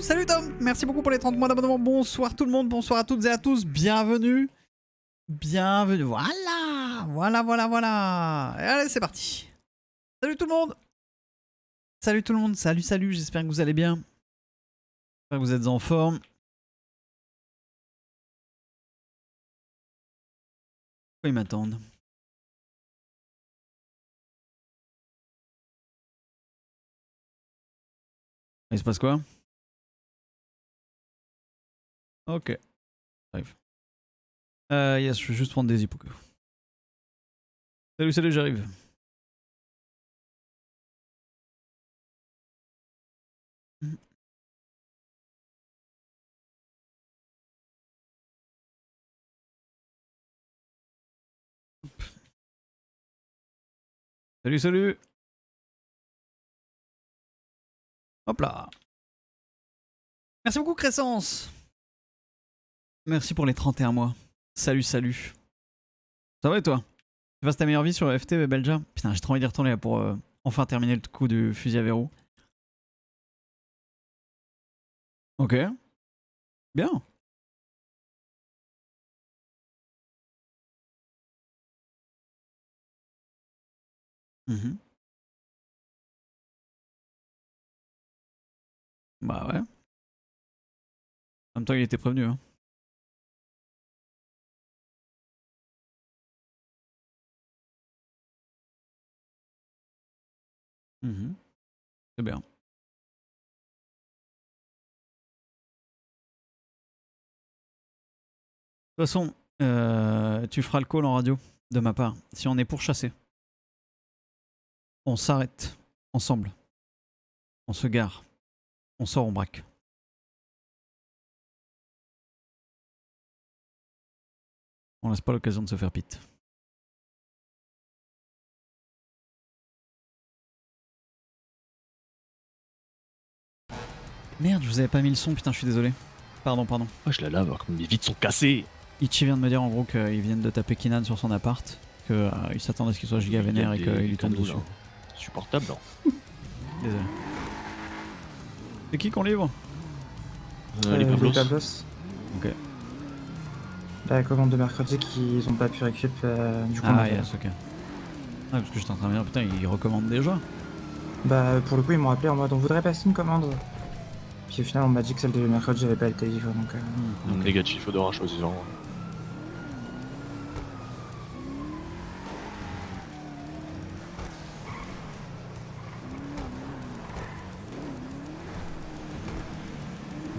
Salut Tom, merci beaucoup pour les 30 mois d'abonnement. Bonsoir tout le monde, bonsoir à toutes et à tous, bienvenue. Bienvenue, voilà. Et allez, c'est parti. Salut tout le monde. Salut tout le monde, salut, j'espère que vous allez bien. J'espère que vous êtes en forme. Pourquoi ils m'attendent? Il se passe quoi? Ok, j'arrive. Yes, je vais juste prendre des hippocos. Salut, j'arrive. Salut. Hop là. Merci beaucoup Crescence. Merci pour les 31 mois. Salut. Ça va et toi? Tu passes ta meilleure vie sur FT Belgia? Putain, j'ai trop envie d'y retourner là pour enfin terminer le coup du fusil à verrou. Ok. Bien. Mhm. Bah ouais. En même temps, il était prévenu. Hein. Mhm. C'est bien. De toute façon, tu feras le call en radio de ma part. Si on est pourchassé, on s'arrête ensemble. On se gare. On sort, on braque. On laisse pas l'occasion de se faire pite. Merde, je vous avais pas mis le son, putain, je suis désolé. Pardon. Oh, je la lave, comme mes vitres sont cassées. Ichi vient de me dire en gros qu'ils viennent de taper Kinan sur son appart, qu'il s'attendait à ce qu'il soit giga vénère et qu'il lui tombe dessus. Supportable, hein. Désolé. C'est qui qu'on livre? Les Pablos. Ok. La commande de mercredi qu'ils ont pas pu récup du coup. Ah yes, ok. Ah, parce que j'étais en train de me dire, putain, ils recommandent déjà. Bah pour le coup ils m'ont appelé en mode on voudrait passer une commande. Puis au final on m'a dit que celle de mercredi j'avais pas été livrée donc... Okay. Négatif de rachat aux gens.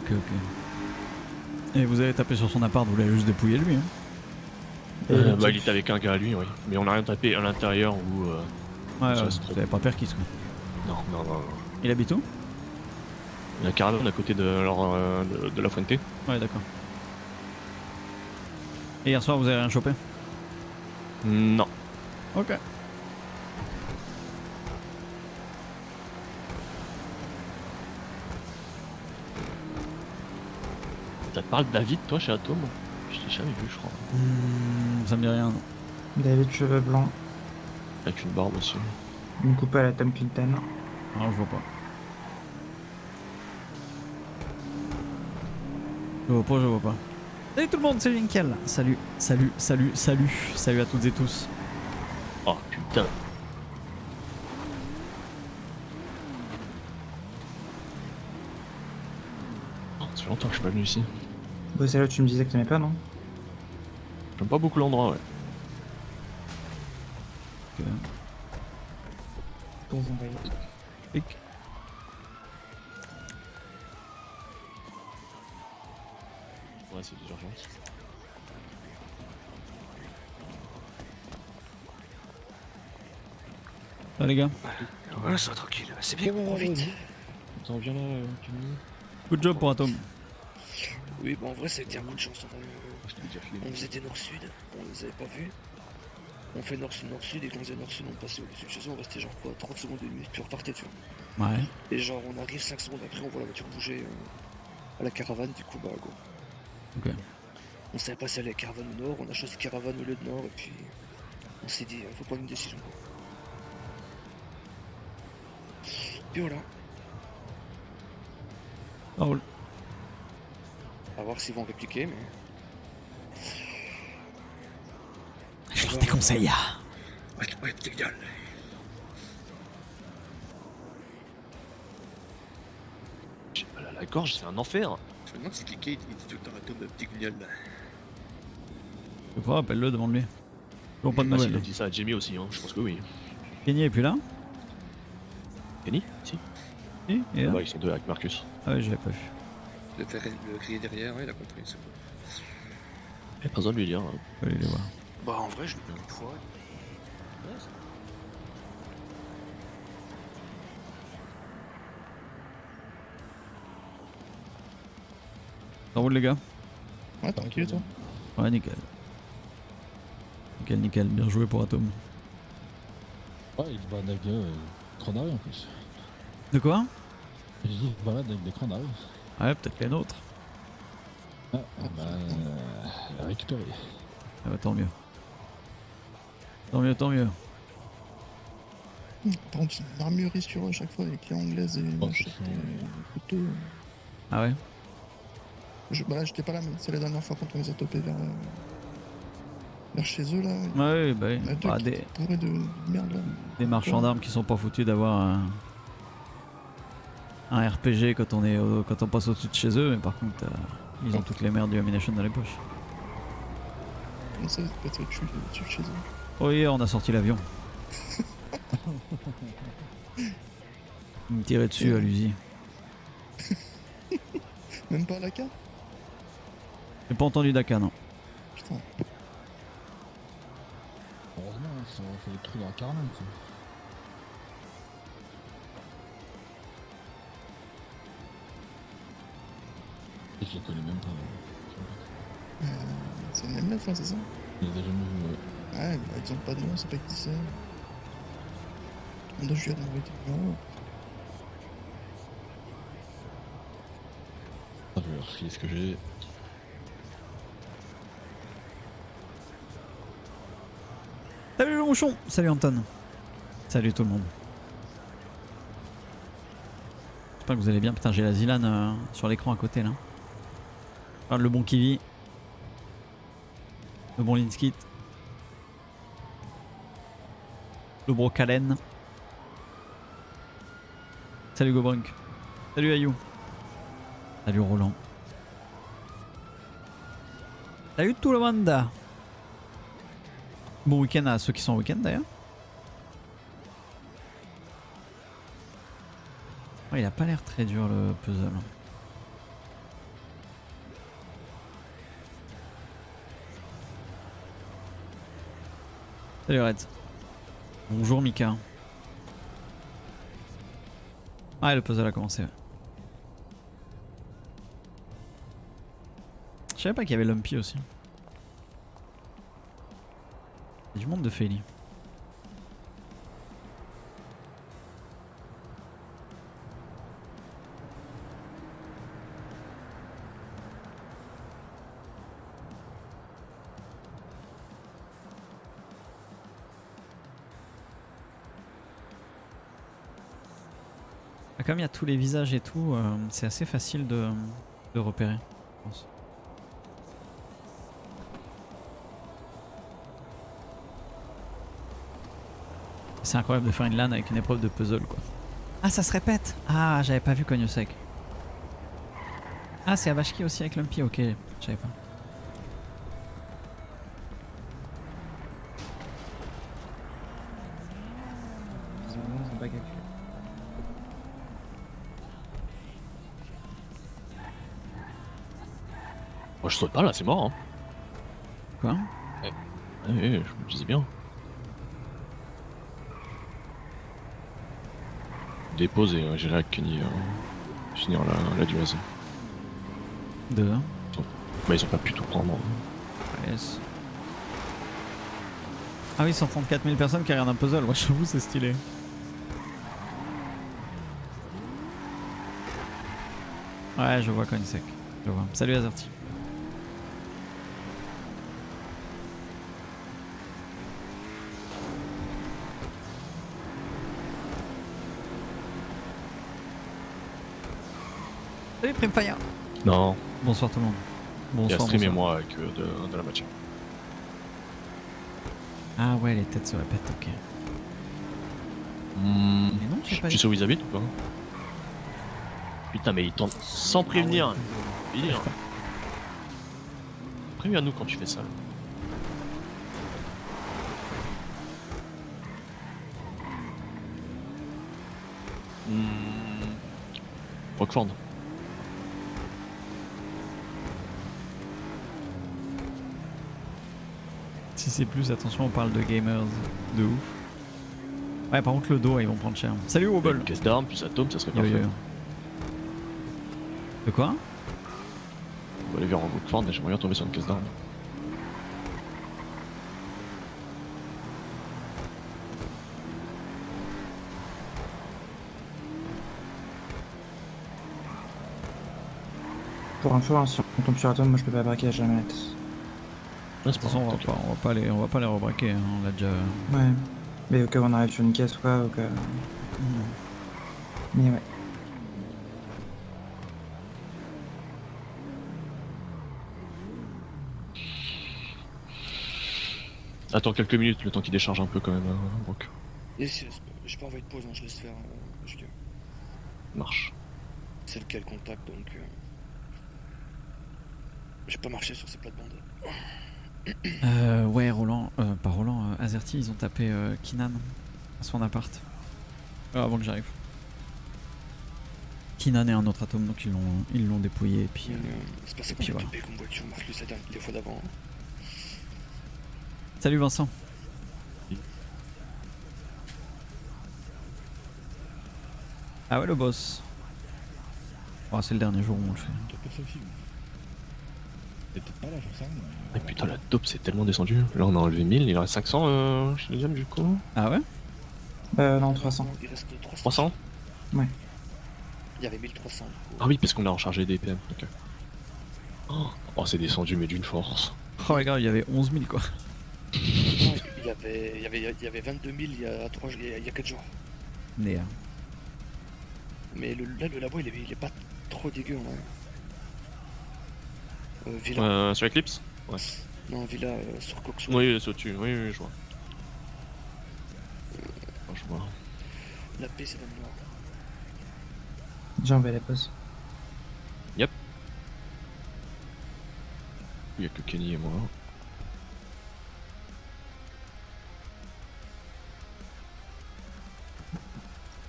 Ok. Et vous avez tapé sur son appart, vous l'avez juste dépouillé lui. Hein. Bah il était avec un gars à lui, oui. Mais on a rien tapé à l'intérieur ou... Ouais, vous avez pas perquis quoi. Non. Il habite où? La caravane à côté de la Fuente. Ouais, d'accord. Et hier soir vous avez rien chopé? Non. Ok. Ça te parle de David, toi, chez Atom? Je t'ai jamais vu, je crois. Ça me dit rien. Non. David cheveux blancs. Avec une barbe aussi. Une coupe à la Tom Clinton. Non, je vois pas. Je vois pas. Salut tout le monde, c'est Linkel. Salut à toutes et tous. Oh putain. Oh, ça fait longtemps que je suis pas venu ici. Bon c'est là tu me disais que t'aimais pas non? J'aime pas beaucoup l'endroit, ouais. Ok. Pour vous envoyer. Ouais, c'est des urgences. Ah les gars. Ouais, ça va tranquille, c'est bien qu'on vite. Attends, viens là, Camille. Good job pour Atom. Oui, bon, en vrai, ça a été un coup de chance. Je t'ai déjà filé. On faisait des nord-sud, on les avait pas vus. On fait nord-sud, et quand on faisait nord-sud, on passait au-dessus de chez eux, on restait genre quoi, 30 secondes et demie, puis on repartait, tu vois. Ouais. Et genre, on arrive 5 secondes après, on voit la voiture bouger à la caravane, du coup, bah, go. Ok. On savait pas si aller à la caravane au nord, on a choisi caravane au lieu de nord, et puis on s'est dit, faut prendre une décision. Puis voilà. Oh, À voir s'ils vont répliquer, mais. je leur déconseille. Ouais, petite gueule. J'ai mal à la gorge, c'est un enfer. Je me demande si Kiki il dit tout le temps à Tom petit guignol. Je crois, appelle-le, demande-lui. Toujours pas de Bah, s'il nouvelles. a dit ça à Jamie aussi, hein. Je pense que oui. Kenny est plus là? Kenny Si. Si, il est là? Bah, ils sont deux avec Marcus. Ah ouais, je l'avais pas vu. Le crier derrière, ouais, il a compris. C'est bon. Eh, pas besoin de lui dire. Je vais aller les voir. Bah, en vrai, je l'ai vu une fois. Ça roule les gars? Ouais, tranquille et toi? Ouais, nickel. Nickel, nickel. Bien joué pour Atom. Ouais, il se balade avec des crânes en plus. De quoi? J'ai dit, il se balade avec des crânes. Ouais, peut-être les nôtres. Ah, bah, récupéré. Ah bah tant mieux. Tant mieux, tant mieux. Par contre, c'est une armurerie sur eux à chaque fois, les clés anglaises et les machettes et les couteaux. Ah ouais? Bah là, j'étais pas là, mais c'est la dernière fois quand on les a topés vers chez eux là. Ouais, bah oui. Il y en a deux Bah, qui des, étaient bourrés de merde là. des marchands d'armes qui sont pas foutus d'avoir un RPG quand on passe au-dessus de chez eux, mais par contre, ils ont toutes les merdes du Ammunition dans les poches. Comment ça, c'est pas au-dessus de chez eux? Oh hier, on a sorti l'avion. Il me tirait dessus à l'usine. Même pas à la carte? J'ai pas entendu Daka, non. Putain. Heureusement, ça fait des trous dans la carlingue, ça. Et je les connais même pas. C'est une MF, hein, c'est ça? Je les ai jamais vus, ouais. Ouais, bah, ils ont pas de nom, c'est pas qui c'est. On doit jouer à demander des numéros. Je vais leur filer ce que j'ai. Salut le mouchon. Salut Anton. Salut tout le monde. J'espère que vous allez bien. Putain, j'ai la Zilan sur l'écran à côté là. Regarde le bon Kiwi. Le bon Linskit. Le Brocalen. Salut Gobrunk. Salut Ayou. Salut Roland. Salut tout le monde. Bon week-end à ceux qui sont en week-end d'ailleurs. Ouais, il a pas l'air très dur le puzzle. Salut Red. Bonjour Mika. Ah, le puzzle a commencé. Ouais. Je savais pas qu'il y avait Lumpy aussi. Il y a du monde de Feli. Comme il y a tous les visages et tout, c'est assez facile de repérer, je pense. C'est incroyable de faire une LAN avec une épreuve de puzzle quoi. Ah ça se répète. Ah j'avais pas vu Cognosec. Ah c'est Avashki aussi avec Lumpy, ok, je savais pas. Moi je saute pas là, c'est mort. Hein. Quoi? Ouais, je me disais bien. Déposer, j'irai avec Kenny finir la durée. Deux. Bah ils ont pas pu tout prendre. Yes. Ah oui, 134 000 personnes qui regardent un puzzle, ouais, j'avoue c'est stylé. Ouais, je vois Coinsec. Je vois. Salut Azerty. Salut Primefire. Non, Bonsoir tout le monde. il y a Bonsoir. Stream et bonsoir. moi avec de la matière. Ah ouais, les têtes se répètent, ok. Mais non, j'ai pas Tu sais où ils habitent ou pas? Putain, mais ils tournent sans prévenir. Délire. Préviens-nous quand tu fais ça. Rockford. Si c'est plus, attention, on parle de gamers de ouf. Ouais, par contre, le dos, ils vont prendre cher. Salut Wobble. Une caisse d'armes plus Atome, ça serait Yo, yo, parfait. yo. De quoi? On va aller vers Rockford, mais j'aimerais bien tomber sur une caisse d'armes. Pour info, hein, si on tombe sur Atom, moi je peux pas braquer à jamais. Ouais, De c'est toute façon, t'inquiète. on va pas les rebraquer, hein, on l'a déjà... Ouais. Mais au cas où on arrive sur une caisse ou quoi, au cas. Mais ouais. Attends quelques minutes, le temps qu'il décharge un peu quand même, Brock. Yes, yes, j'ai pas envie de pause, hein, je laisse faire. Julien. Marche. C'est le quel contact donc. J'ai pas marché sur ces plates-bandes. Ouais, Roland, pas Roland, Azerty, ils ont tapé Kinan à son appart. Avant que j'arrive. Kinan et un autre atome, donc ils l'ont dépouillé et puis... C'est pas ça puis qu'on a voilà. topé comme voiture, Marc Lucet les fois d'avant. Salut Vincent. Ah ouais, le boss. Oh, c'est le dernier jour où on le fait. T'as pas fait le film. T'es peut-être pas là, j'en sais rien. Ah putain, la dope c'est tellement descendu. Là on a enlevé 1000, il en reste 500 chez les hommes du coup. Ah ouais? Non, 300. Il reste 300. 300? Ouais. Il y avait 1300. Ah oui, parce qu'on a rechargé des PM. Ok. Oh, c'est descendu, mais d'une force. Oh regarde, il y avait 11 000 quoi. Il y avait 22 000 il y a 4 jours. Mais, Mais là, le labo, il est pas trop dégueu, en vrai. Villa. Sur Eclipse? Ouais. Non, Villa sur Coxo. Oui, c'est au-dessus. Oui, je vois. Je vois. La paix, c'est dans le noir. Déjà, on va à la pause. Il y a que Kenny et moi.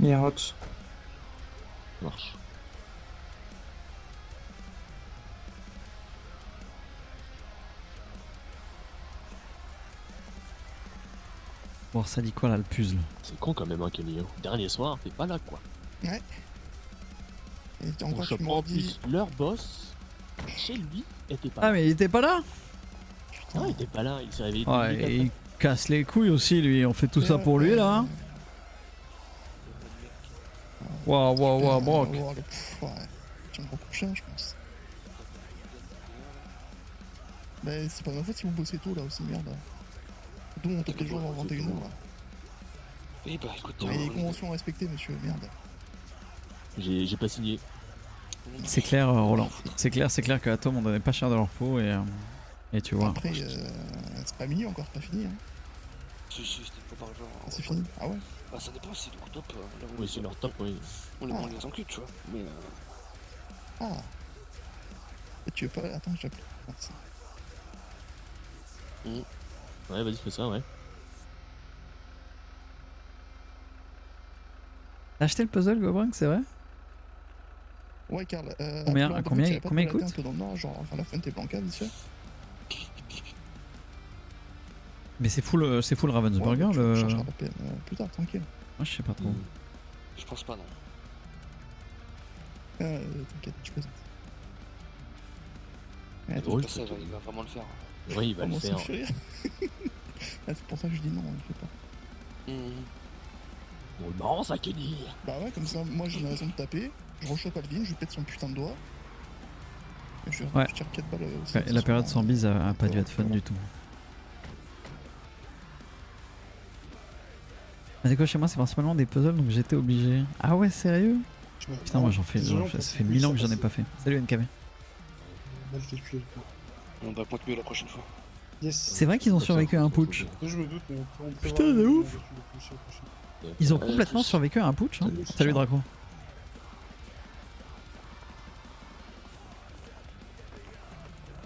Mirotte. Ça marche. bon, ça dit quoi là, le puzzle? C'est con quand même, hein, Kenny. Dernier soir, t'es pas là quoi. Ouais. Et On encore, tu chope m'as en dit. plus leur boss chez lui était pas Ah là. mais il était pas là? Putain. Non, il était pas là, il s'est réveillé. deux Ouais, minutes et après. il casse les couilles aussi lui, on fait tout ça pour lui là hein. Waouh, waouh, waouh, Brock. Ouais, tu me beaucoup cher, je pense. Mais c'est pas ma faute si vous bossez tôt là aussi, merde. D'où on tape les jours avant 21h là. Oui, bah écoute, Il y a des conventions à respecter, monsieur, merde. J'ai pas signé. C'est clair Roland, c'est clair que Atom on donnait pas cher de leur peau et tu vois. Après, c'est pas mini encore, c'est pas fini. Hein. Si, c'était pas par genre. Ah, c'est fini. Ah ouais. Bah, ça dépend si du coup, top. Là, Oui, c'est leur top, oui. on les encule, tu vois. Mais. Ah. Et tu veux pas. Attends, je t'appelle. Merci. Ouais, vas-y, fais ça, ouais. T'as acheté le puzzle Gobrink, c'est vrai? Ouais, Karl. Combien il coûte? Un peu dans le nord, genre, enfin, la Fuente Blanca, monsieur. Mais c'est full Ravensburger Ouais, tu le... changeras la PM plus tard, tranquille. Moi je sais pas trop. Je pense pas, non. T'inquiète, je plaisante. C'est drôle, Pas ça, il va vraiment le faire. Oui, il va le Moi, ça me faire. fait rire. Ah, c'est pour ça que je dis non, je fais pas. Bon, marrant ça, Kenny. Bah ouais, comme ça, moi j'ai une raison de taper, je rechoppe Alvin, je lui pète son putain de doigt. Et je Ouais. tire 4 balles aussi. Ouais, la période sans bise a pas dû être fun du tout. Mais quoi chez moi c'est principalement des puzzles donc j'étais obligé. Ah ouais sérieux? Putain, moi ça fait 1000 ans que j'en ai pas fait. Salut NKV. On va point mieux la prochaine fois. C'est vrai qu'ils ont survécu à un putsch. Je me doute, mais on peut Putain, de ouf. Ils ont complètement survécu à un putsch. Hein. Salut Draco.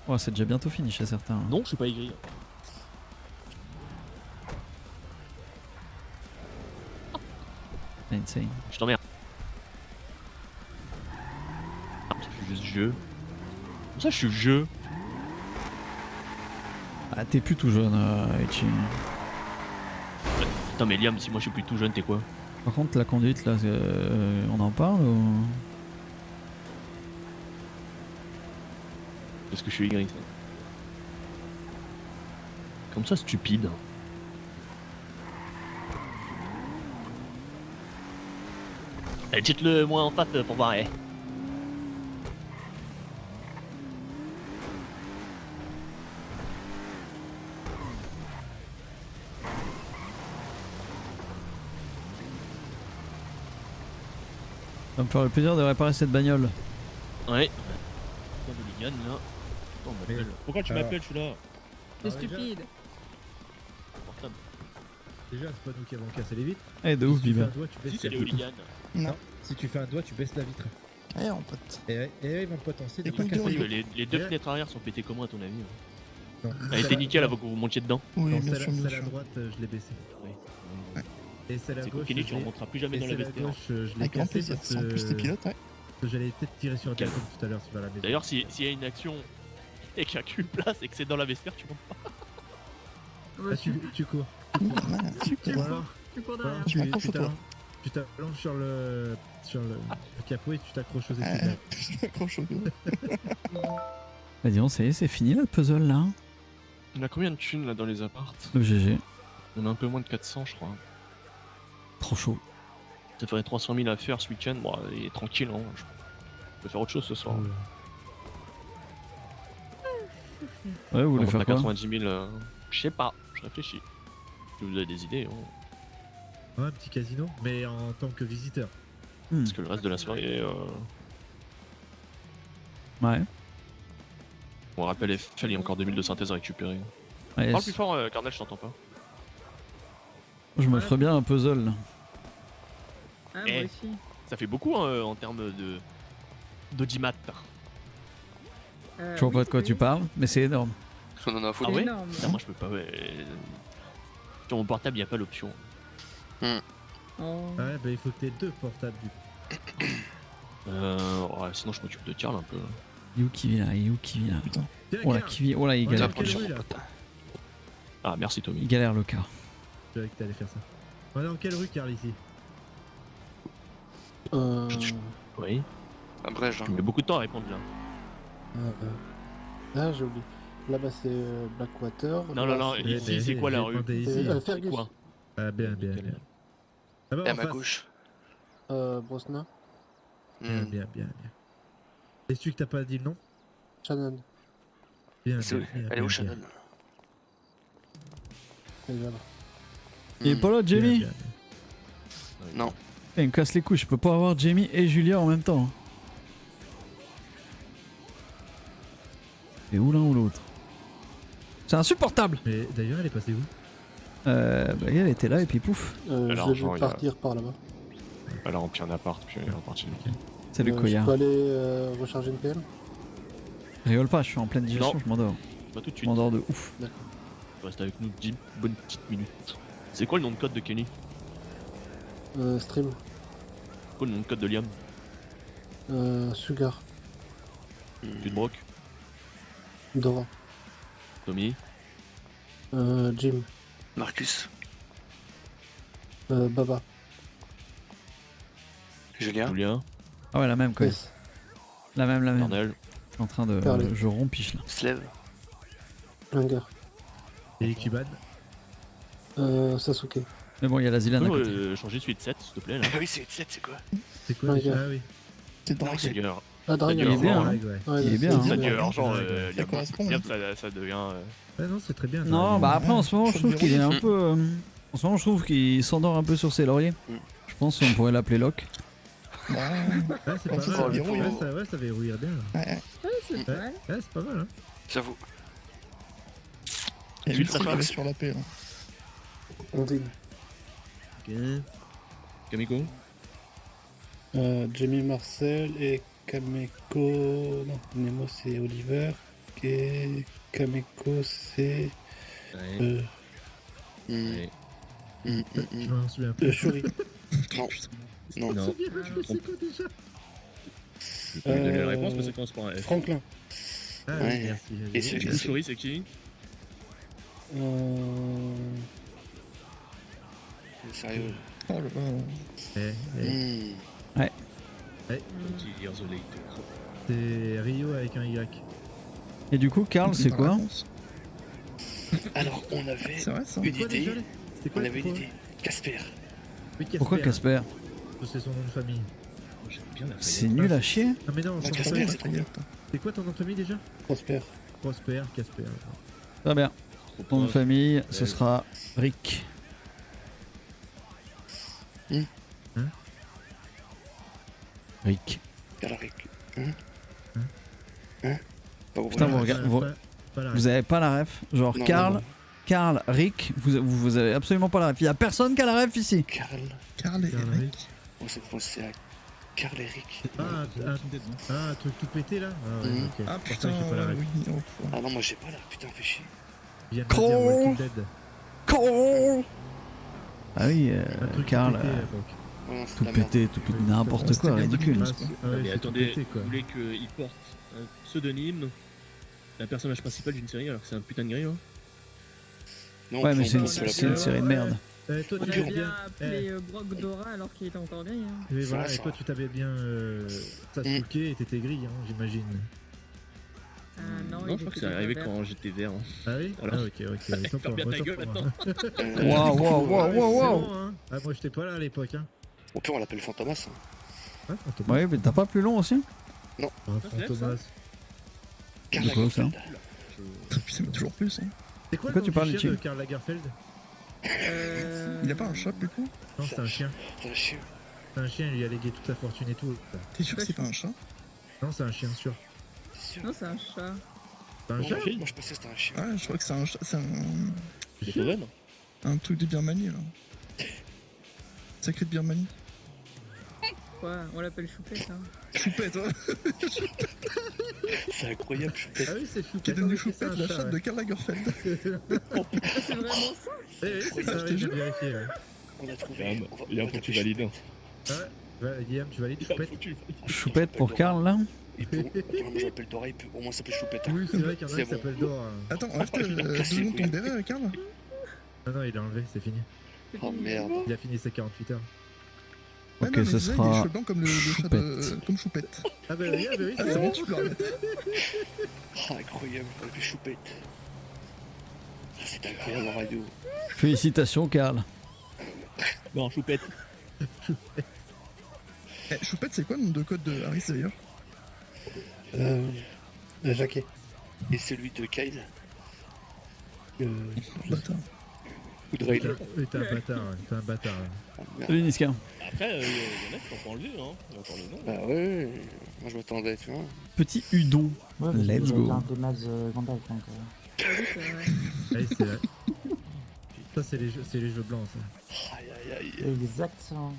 Oh, c'est déjà bientôt fini chez certains. Hein. Non, je suis pas aigri. Insane. Je t'emmerde. Je suis juste vieux. Comme ça, je suis vieux. Ah, t'es plus tout jeune, Echi. Putain, mais Liam, si moi je suis plus tout jeune, t'es quoi? Par contre, la conduite, là, on en parle ou... Parce que je suis aigri. Comme ça, stupide. Allez, jette-le moi en face pour voir. Eh. Ça va me faire le plaisir de réparer cette bagnole. Ouais. Putain de Ligan là. Oh, on m'appelle. Pourquoi tu m'appelles, je suis là? C'est stupide. Portable. Déjà, c'est pas nous qui avons cassé les vitres. Eh, de Si ouf, tu fais Biba. un doigt, tu Si baisses c'est la les vitre. hooligans. Non. Si tu fais un doigt, tu baisses la vitre. Eh, mon pote. Et ouais, mon pote, on sait de Et pas coupe casser de les Rio. vitres. Les deux Ouais. fenêtres arrière sont pétées comment à ton avis? Non. Elle était nickel avant que vous montiez dedans. Oui, Non, bien sûr, bien celle à sûr. droite, je l'ai baissée. Ouais. Et celle à C'est gauche, Kenny, tu je l'ai- remonteras plus jamais et dans la celle à vestiaire. gauche, je l'ai Avec grand cassée plaisir. parce Si en plus t'es pilote, ouais. que j'allais peut-être tirer sur un Calme. téléphone tout à l'heure, tu vas à la maison. D'ailleurs, s'il y a une action et qu'il n'y a qu'une place et que c'est dans la vestiaire, tu montes pas. Ah, tu cours. Voilà. Ou alors, Tu cours ou derrière. alors Je m'accroche au toit. tu t'allonges sur le capot et tu t'accroches aux Ouais, études. je m'accroche au dos. Bah, dis donc, ça y est, c'est fini là, le puzzle là. On a combien de thunes là dans les apparts? Le GG. On a un peu moins de 400, je crois. Trop chaud. Ça ferait 300 000 à faire ce week-end. Bon, il est tranquille, hein. Je peux faire autre chose ce soir. Ouais, vous voulez On faire à quoi? 90 000. Je sais pas, je réfléchis. Si vous avez des idées, hein. Ouais, un petit casino, mais en tant que visiteur. Parce que le reste de la soirée. Ouais. On rappelle FL, il y a encore 2000 de synthèse à récupérer. Ouais, Parle plus fort, Carnel, je t'entends pas. je me ferais bien un puzzle là. Ah, Eh. moi aussi. Ça fait beaucoup hein, en termes d'audimat. Je vois pas de quoi tu parles, mais c'est énorme. On en a à foutre. Ah ouais Énorme. Putain, moi je peux pas, ouais. Sur mon portable, il y a pas l'option. Oh. Ouais, bah il faut que t'aies deux portables du coup. Ouais, sinon je m'occupe de Karl un peu. Il est où Kiwi là? Il est où Kiwi là? Putain. Tiens, Oh la Karl, Kiwi, oh là il on est galère. dans quelle rue là? Ah, merci Tommy. Il galère le cas. Je savais que t'allais faire ça. On est dans quelle rue, Karl, ici? Oui. À Brège. Tu mets beaucoup de temps à répondre là. Ah, j'ai oublié. Là-bas, c'est Blackwater. Non, non, non, c'est- ici c'est quoi la rue? Répondez ici. C'est C'est Fergus. quoi? Ah, bien, bien, bien. Ah bah, Et à en ma face. gauche. Brosna. Bien, bien, bien, bien. Et celui que t'as pas dit le nom? Shannon. Bien, C'est- bien, bien, Elle est où, bien, Shannon? Elle est là-bas. Il est pas là bien, Jamie? bien, bien. Non. Il me casse les couilles, je peux pas avoir Jamie et Julia en même temps. Et où l'un ou l'autre? C'est insupportable! Mais d'ailleurs, elle est passée où? Bah elle était là et puis pouf. Je l'argent, vais il y a- partir par là-bas. Elle a rempli un appart, puis elle est repartie. Salut Je Koya. peux aller recharger une PM? Rigole pas, je suis en pleine digestion, Non. je m'endors. Pas tout de Je suite. m'endors de ouf. Reste avec nous 10 bonnes petites minutes. C'est quoi le nom de code de Kenny? Stream. Quoi le nom de code de Liam? Sugar. Brock? Dora. Tommy? Jim. Marcus. Baba. Julien. Julien? Ah ouais, la même quoi. Yes. La même. Cornel? Je suis en train de. Perlé. Je rompiche là. Slave. Langer. Et Kuban? Sasuke. Mais bon, il y a la Zilane à Tu côté. peux changer celui de 7 s'il te plaît là. Ah oui, c'est 7, c'est quoi? C'est quoi Ouais, déjà? gars. Ah oui. C'est Non, drague. Seigneur. Ah, Dragon. Il est bien, hein. Ouais, ouais. Ouais, Il est bien, c'est hein. Ça Ouais, devient ouais, urgent, ça Liam. correspond. Liam, ça devient. Ah non, c'est très bien. Non, bah après en ce moment, je trouve qu'il est un peu. En ce moment, je trouve qu'il s'endort un peu sur ses lauriers. Mm. Je pense qu'on pourrait l'appeler Locke. Ouais, Ouais, c'est pas Ouais, ça, mal. ça verrouille, hein. Ouais, ça verrouille bien. Là. ouais. Ouais, c'est pas mal. Ouais, c'est pas mal. Hein. J'avoue. Et Ultra ultra flex. sur la paix. Hein. Ondine. Ok. Kamiko. Jamie Marcel et Kameko. Non, Nemo c'est Oliver. Et Kameko c'est. Ouais. Hmm. Ouais. Je m'en souviens plus. Shuri. Non. Non. Non. C'est quoi déjà? Je vais pas lui donner la réponse, mais ça commence par un F. Franklin. Ah Ouais. oui, merci. Et c'est- La souris, c'est qui? Sérieux. Oh là là. Eh, Hmm. Petit Hear the Late. c'est Rio avec un Y. Et du coup, Karl, c'est Par quoi? réponse. Alors, on avait C'est vrai ça. une Quoi déjà idée. C'était quoi On avait une pourquoi idée. Casper. Oui, Casper. Pourquoi Casper? C'est son nom de famille. J'aime bien la C'est nul à chier. Ah mais non, Bah, son nom de Casper, famille. c'est trop bien. C'est quoi ton nom de famille déjà? Prosper. Prosper, Casper. Très bien. Ton nom de famille, ce Ouais. sera Rick. Hmm. Hein? Rick. Calaric. Hein Hein Hein Pas Putain, compris. vous regardez- vous- Pas la Vous avez pas la ref? Genre Non, Karl, non, non. Karl, Rick, vous avez absolument pas la ref. Il y a personne qui a la ref ici. Karl. Karl et Karl et Eric. On s'est pensé à Karl et Rick. un truc tout pété là. Ah ouais, Mhm. ok. Ah Pour ça, putain, j'ai pas la ref. oui. Oh, ouais. Ah non, moi j'ai pas là. Putain, fais chier. Il vient de me dire Walking Dead. Con. Ah oui, Un truc Karl, tout pété à l'époque. Ouais, non, c'est tout de la merde. pété, tout pété, Ouais, n'importe c'était quoi, bien ridicule. 2012. Ah, Ah, ouais, mais c'est tout attendez, pété, quoi. vous voulez qu'il porte un pseudonyme d'un personnage principal d'une série alors que c'est un putain de grille, hein? Non, Ouais, mais on c'est peut- une, on peut c'est une l'appeler. série de merde. Toi, On tu a t'avais bien bien. appelé Brock Dora alors qu'il était encore gris. Hein. Et Ça voilà, va, et ça toi va. tu t'avais bien Sasuke et t'étais gris, hein, j'imagine. Ah non, Non, il je crois que était c'est arrivé vert. quand j'étais vert. Hein. Ah oui Alors. Ah ok, autant Ferme pour bien moi. ta autant gueule pour moi. maintenant. Waouh, waouh, Ah waouh, oui, waouh, c'est waouh. bon, hein. Ah moi j'étais pas là à l'époque, hein. Au pire, on l'appelle Fantomas. Hein. Ouais, Fantomas. Ouais, mais t'as pas plus long aussi? Ah, Fantomas. Karl De quoi, ça Lagerfeld. Putain, mais toujours plus. Hein. C'est quoi Pourquoi le tu nom parles du du chien de chien Karl Lagerfeld? Il a pas un chat du coup? Non, c'est un chien. C'est un chien. C'est un chien, il lui a légué toute sa fortune et tout. T'es sûr que c'est pas un chat? Non, c'est un chien sûr. C'est sûr. Non, c'est un chat. C'est un Moi, chat moi, je pensais que c'était un chien. Ouais, je crois que c'est un chat. C'est Beethoven? un truc de Birmanie là. Sacré de Birmanie. Quoi? On l'appelle Choupette. Hein. Choupette, ouais. C'est incroyable, Choupette. Ah oui, c'est fou. Qui est devenu Choupette, la chatte de Karl Lagerfeld. Ah, c'est vraiment ça? Oui, c'est ça, oui, j'ai vérifié. Ouais. On a trouvé. Graham, on va- il y a on un va peu que tu t'appeler valides. Choupette. Ouais, Guillaume, tu valides Choupette? Choupette pour Karl là? Il peut, moi je l'appelle Dora, il peut au moins s'appeler Choupette. hein. Oui, c'est vrai qu'il y en a C'est qui bon. s'appellent Dora. Attends, enlève il a 2 cassé, secondes ton oui. béret, Karl. Ah non, il a enlevé, c'est fini. Oh merde. Il a fini ses 48 heures. Ouais, Ok, non, mais ce je disais, il a les sera cheveux blancs comme le chat de. Comme Choupette. Ah bah oui, Ah, c'est bon, tu peux remettre. Ah, incroyable, on l'appelle Choupette. Ah, c'est incroyable en radio. Félicitations, Karl. Non, Choupette. Eh, Choupette, c'est quoi le nom de code de Harris d'ailleurs? Jacquet. Et celui de Kyle Bâtard. ou de Riley. T'es un bâtard, ouais. T'es un bâtard. Ouais. Ah, merde. Salut Niska. Après, il y en a qui t'ont pas enlevé, hein. Il y a encore le nom. Bah ouais, moi je m'attendais, tu vois. Petit Udon. Ouais, mais Let's j'ai go. un des Mads Gandalf, donc. Ah oui, c'est vrai. Allez, c'est là. Ça, c'est les jeux blancs, ça. Aïe aïe aïe. Exactement.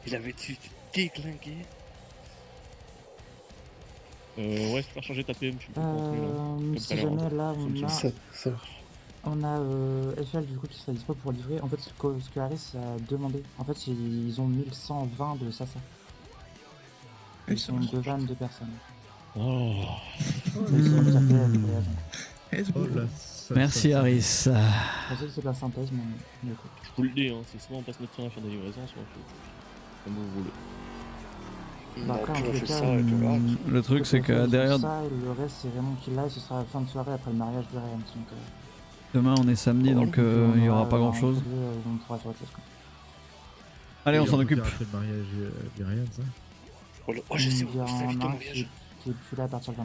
Il avait dû te déglinguer. Ouais, je peux faire changer ta PM, je suis plus contenu là. Si tout à l'heure, jamais là Ça marche. on a FL du coup qui serait dispo pour livrer. En fait, ce que Harris a demandé, en fait, ils ont 1120 de Sasa. Ils Oui, ça sont marche. deux vannes de personnes. Oh. Mais ils ont déjà fait le voyage. Eh, c'est Oh beau. là, Merci Harris. Je pensais que c'est de la synthèse, mais écoute. Je vous le dis, hein, c'est soit on passe notre temps à faire des livraisons, soit on fait comme vous voulez. Bah, Bon, après, puis en on tous fait les ça cas, et puis voilà. Le truc c'est que derrière, Ça, et le reste, c'est Raymond qui l'a, et ce sera la fin de soirée après le mariage de Ryan. Donc, demain on est samedi donc il y aura pas grand chose. On pourra faire autre chose. Quoi. Allez, on s'en peut occupe. faire après le mariage Birian, ça. Oh, je sais Il y où a c'est invité au un mariage. qui est plus là à partir de 22h.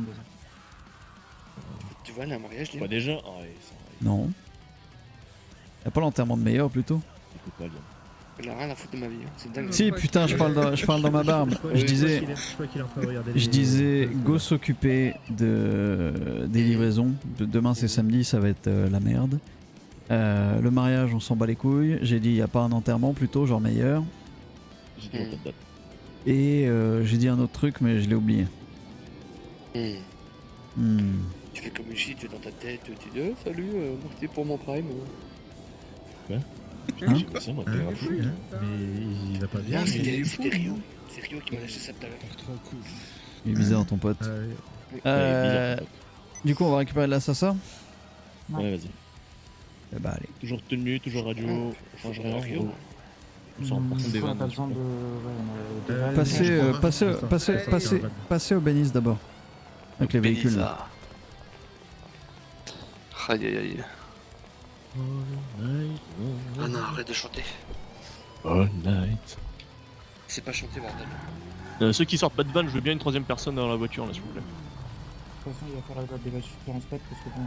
Tu vois, il y a un mariage, Pas Léon. déjà? Ah ouais, ça Non. Y'a pas l'enterrement de meilleur plutôt? écoute pas bien. Elle a rien à foutre de ma vie, hein. C'est dingue. Si, putain, je parle dans ma barbe. Je disais, go s'occuper des livraisons. Demain c'est samedi, ça va être la merde. Le mariage, on s'en bat les couilles. J'ai dit, y a pas un enterrement plutôt, genre meilleur. J'ai toujours pas de date. Et j'ai dit un autre truc, mais je l'ai oublié. Tu fais comme une shit, tu es dans ta tête, tu dis salut, merci pour mon prime. J'ai commencé, moi, Mais il va pas bien. Non, c'était Rio. C'est Rio qui m'a lâché ça tout à l'heure. Trop cool. Il est bizarre ton pote. Du coup, on va récupérer de l'assassin. Ouais, vas-y. Eh bah allez. Toujours tenue, toujours radio, on change rien. Rio. On s'en rend pas compte des On a vannes. pas besoin de... Ouais, Passez au Bénis d'abord. Avec les véhicules. Là. Aïe aïe aïe. Ah non, arrête de chanter. All night. C'est pas chanter, bordel. Ceux qui sortent pas de van, je veux bien une troisième personne dans la voiture là, s'il vous plaît. De toute façon, il va falloir des voitures en spot parce que bon,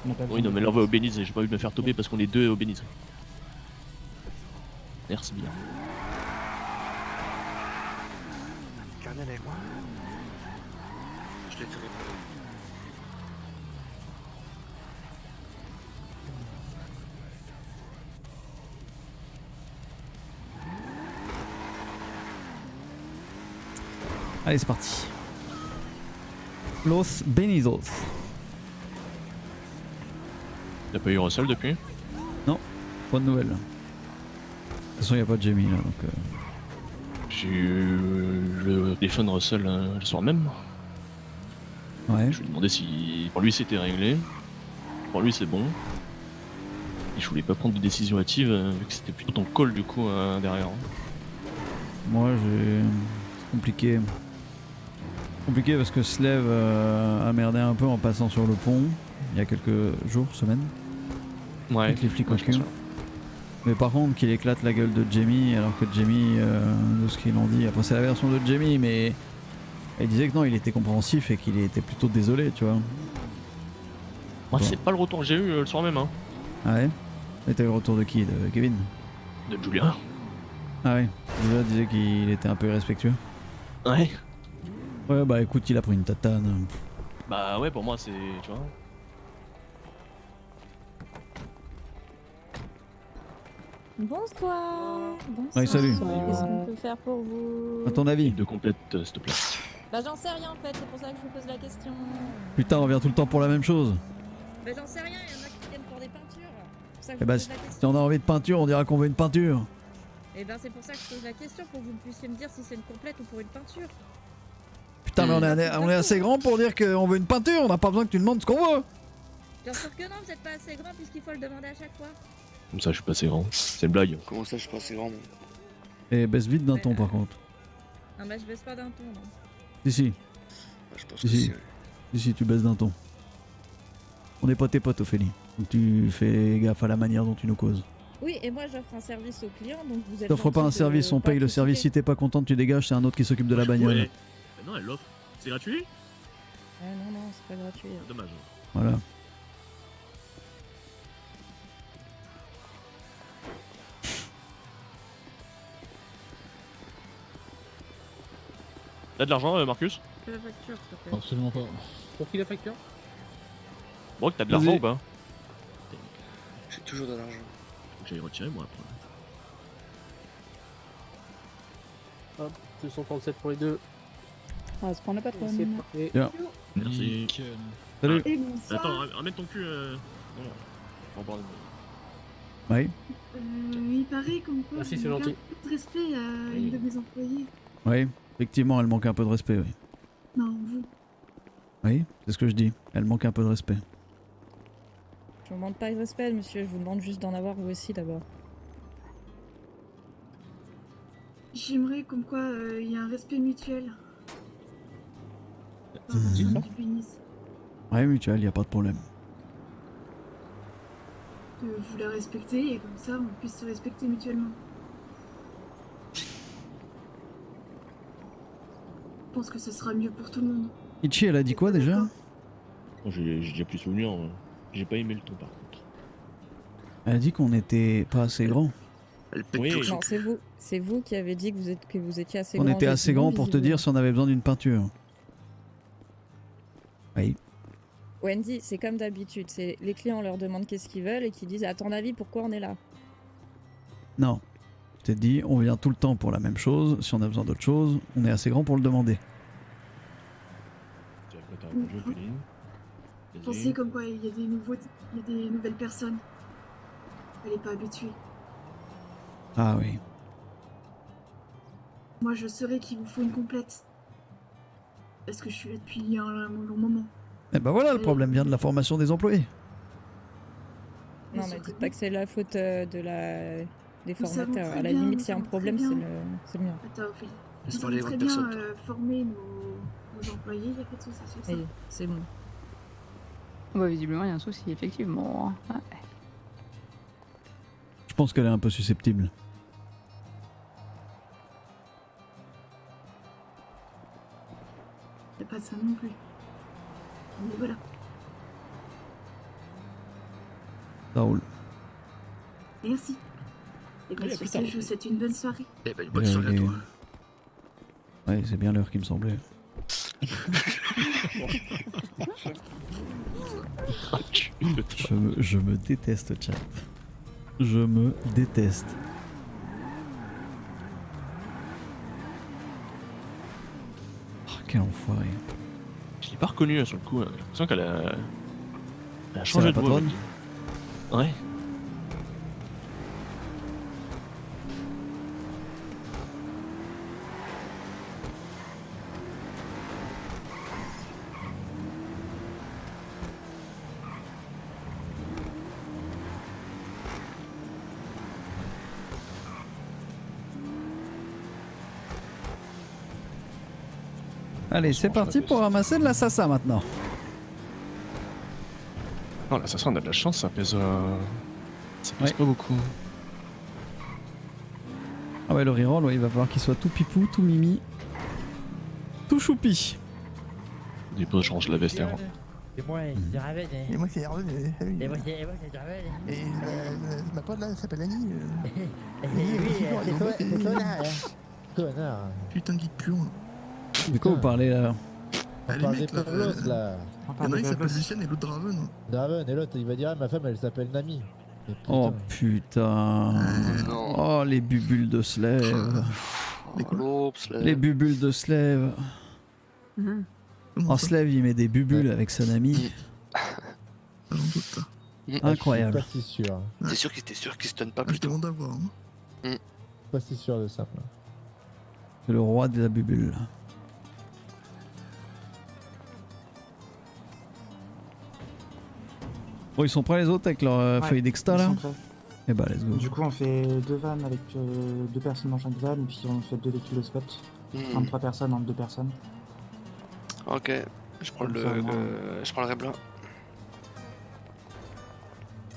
on n'a pas besoin Oui, non, de- mais là on va au Béniz et j'ai pas envie de me faire toper parce qu'on est deux au Béniz. Merci bien. Carnet avec moi. Je l'ai fait répondre. Allez, c'est parti. Los Benizos. T'as pas eu Russell depuis? Pas de nouvelles. De toute façon, y a pas de Jamie là donc. J'ai eu le téléphone de Russell le soir même. Ouais. Je lui ai demandé si pour lui c'était réglé. Pour lui c'est bon. Et je voulais pas prendre de décision hâtive vu que c'était plutôt ton call du coup derrière. Moi, c'est compliqué. Compliqué parce que Slev a merdé un peu en passant sur le pont il y a quelques jours, semaines. Ouais. Avec les flics au je cul. pense. Mais par contre, qu'il éclate la gueule de Jamie, alors que Jamie, de ce qu'ils ont dit, après c'est la version de Jamie, mais il disait que non, il était compréhensif et qu'il était plutôt désolé, tu vois. Moi Bon. c'est pas le retour que j'ai eu le soir même hein. Ah ouais. Et t'as eu le retour de qui? De Kevin? De Julia. Ah ouais. Julia disait qu'il était un peu irrespectueux. Ouais. Ouais, bah écoute, il a pris une tatane. Bah ouais pour moi c'est. Tu vois. Bonsoir. Bonsoir. Ouais, salut. Qu'est-ce qu'on peut faire pour vous? À ton avis? De complète s'il te plaît. Bah j'en sais rien en fait, c'est pour ça que je vous pose la question. Putain, on revient tout le temps pour la même chose. Bah j'en sais rien, il y en a qui viennent pour des peintures. C'est pour ça que je Eh vous bah, pose la si question. on a envie de peinture, on dira qu'on veut une peinture. Et ben c'est pour ça que je pose la question, pour que vous puissiez me dire si c'est une complète ou pour une peinture. Putain, mais on est assez grand pour dire qu'on veut une peinture, on n'a pas besoin que tu demandes ce qu'on veut. Bien sûr que non, vous êtes pas assez grand puisqu'il faut le demander à chaque fois. Comme ça je suis pas assez grand. C'est une blague. Comment ça, je suis pas assez grand, moi? Et baisse vite d'un ton par contre. Non bah je baisse pas d'un ton, non. Si, si, Ah, je pense Si, que si. si. Ouais. si, tu baisses d'un ton. On n'est pas tes potes, Ophélie. Donc tu fais gaffe à la manière dont tu nous causes. Oui, et moi j'offre un service au client, donc vous êtes T'offres pas gentil un de service, on pas paye le service. Si critiquer. t'es pas content, tu dégages, c'est un autre qui s'occupe de la bagnole. Ouais. Non elle l'offre. C'est gratuit? Ah non, non, c'est pas gratuit. Dommage. Voilà. T'as de l'argent Marcus? Fais la facture, s'il te plaît. Absolument pas. Pour qui la facture? Bon t'as de Vas-y. l'argent ou pas? J'ai toujours de l'argent. Faut que j'aille retirer moi après. Hop, 237 pour les deux. Ah, se prend la patronne. C'est parfait. Merci. Nickel. Salut. Et bonsoir. Attends, ramène ton cul. Non. On parle de- Oui. Il paraît comme quoi Merci, il c'est manque gentil. un peu de respect à une de mes employées. Oui. Effectivement, elle manque un peu de respect, oui. Non, vous. Oui, c'est ce que je dis. Elle manque un peu de respect. Je vous demande pas de respect, monsieur, je vous demande juste d'en avoir vous aussi d'abord. J'aimerais comme quoi il y a un respect mutuel. Mhm. Du pénis. Oui, mutuel, y a pas de problème. Que vous la respectez et comme ça on puisse se respecter mutuellement. Je pense que ce sera mieux pour tout le monde. Ichi, elle a dit quoi déjà? J'ai déjà plus souvenir. J'ai pas aimé le ton par contre. Elle a dit qu'on était pas assez grand. Elle pète Oui. tout son Non, c'est vous qui avez dit que vous étiez assez On grand. était assez grand pour te dire si on avait besoin d'une peinture. Oui. Wendy, c'est comme d'habitude. C'est les clients leur demandent qu'est-ce qu'ils veulent et qu'ils disent à ton avis pourquoi on est là. Non. Je t'ai dit, on vient tout le temps pour la même chose. Si on a besoin d'autre chose, on est assez grand pour le demander. Tu vas préparer un jeu, Pauline. Vas-y. Pensez comme quoi il y a des nouvelles personnes. Elle est pas habituée. Ah oui. Moi, je saurais qu'il vous faut une complète. Parce que je suis là depuis un long moment. Eh ben voilà, le problème vient de la formation des employés. Non, mais dites pas que c'est la faute des Nous savons formateurs. très À la bien, limite, nous s'il y a un savons problème, très c'est bien. le mien. Attends, Ophélie. Laisse Nous parler avons les très bonnes bien personnes. formé nos employés, il n'y a pas de souci sur ça. Et c'est bon. Bah, visiblement, il y a un souci, effectivement. Ouais. Je pense qu'elle est un peu susceptible. Il n'y a pas de ça non plus. Mais voilà. Ça roule. Merci. Et bien, Oui, sur putain, ce, je vous souhaite une bonne soirée. Eh ben, une bonne soirée à Et- toi. Ouais, c'est bien l'heure qui me semblait. Ah, tu peux te- Je me déteste, chat. Je me déteste. Oh, quel enfoiré. Je l'ai pas reconnu sur le coup. J'ai l'impression qu'elle a. Elle a C'est changé la de voix. patronne Ouais. Allez, c'est parti pour ramasser de la sasa maintenant. Non, l'assassin, on a de la chance, ça pèse. Ça pèse Ouais. pas beaucoup. Ah ouais, le reroll, ouais, il va falloir qu'il soit tout pipou, tout mimi, tout choupi. Des fois, je range la veste avant. Et moi, c'est Raven. Et moi, c'est Hervé. Et moi, c'est Raven. Et ma pote là, elle s'appelle Annie. Oui, c'est connard. Connard. Putain de geek puant. De quoi vous parlez là? Ah, les parle mecs des là. Pavlos, là. Il y en a un qui s'appelle Lucien et l'autre Draven. Draven, et l'autre, il va dire, ah, ma femme, elle s'appelle Nami. Et putain. Oh putain. Non. Oh, les bubules de slave. Les bubules de slave. Comment En ça slave, il met des bubules avec son ami. J'en doute ça. Incroyable. Je suis pas si sûr. T'es sûr qu'il stun pas Ah, je plutôt. demande à voir. Hein. Pas si sûr de ça. moi. C'est le roi de la bubule. Bon, ils sont prêts les autres avec leur Ouais, feuille d'exta ils là? sont prêts. Eh bah, let's go. Du coup, on fait 2 vannes avec 2 personnes dans chaque van, et puis on fait 2 véhicules au spot. 23 personnes entre 2 personnes. Ok, je prends Comme le, ça, moi. je prends le Rebla.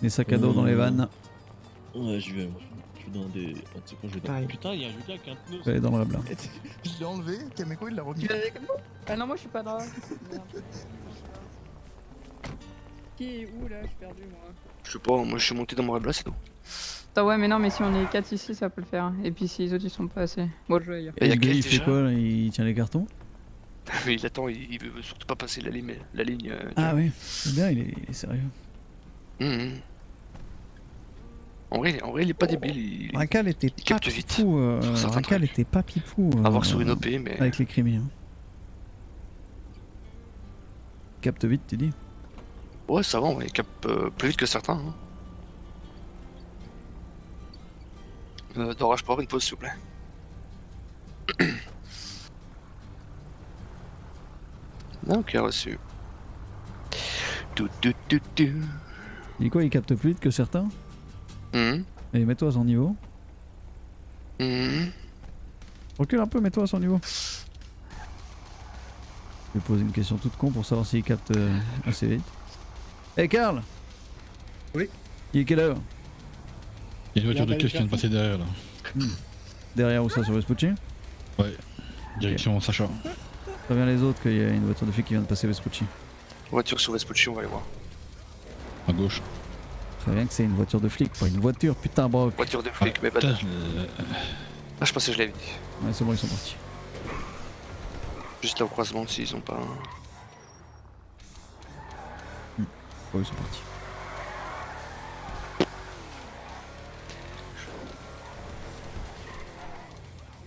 Des sacs à dos dans les vannes. Ouais, je vais. Je suis dans des. Ah, tu sais quoi, je vais dans. Pareil. Putain, il y a un Judas avec un pneu. Vous allez dans le reblanc. Je l'ai enlevé, Kameko il l'a remis. Ah non, moi je suis pas là. Qui est où là? Je suis perdu moi. Je sais pas, moi je suis monté dans mon Rebla, c'est tout. Attends, ouais, mais non, mais si on est 4 ici, ça peut le faire. Et puis si les autres ils sont pas assez. Bon, je vais ailleurs. Et y a le gars, Gaël il fait déjà quoi là? Il tient les cartons? Mais il attend, il veut surtout pas passer la ligne. Ah oui, c'est bien, il est sérieux. En vrai, il est pas débile. Il Racal était pas capte vite. pipou. sur certains Racal trucs. était pas pipou. À voir sur une OP, mais. Avec les crimis. Hein. Capte vite, tu dis? Ouais, ça va, il capte plus vite que certains. Dora, je peux avoir une pause s'il vous plaît. Ok, reçu. Il dit quoi? Il capte plus vite que certains? Allez, mets-toi à son niveau. Recule un peu, mets-toi à son niveau. Je vais poser une question toute con pour savoir s'il capte assez vite. Hey Karl! Oui. Il est quelle heure? Il y a une voiture de caisse qui vient de passer derrière là. Derrière où ça, sur Vespucci? Ouais. Direction Sacha. Préviens les autres qu'il y a une voiture de flic qui vient de passer Vespucci. Voiture sur Vespucci, on va aller voir. À gauche. Ça veut bien que c'est une voiture de flic, pas une voiture, putain, Brock. Voiture de flic, mais pas Putain, de... Ah, je pensais que je l'avais dit. Ouais, c'est bon, ils sont partis. Juste là au croisement s'ils ont pas... Ouais, ils sont partis.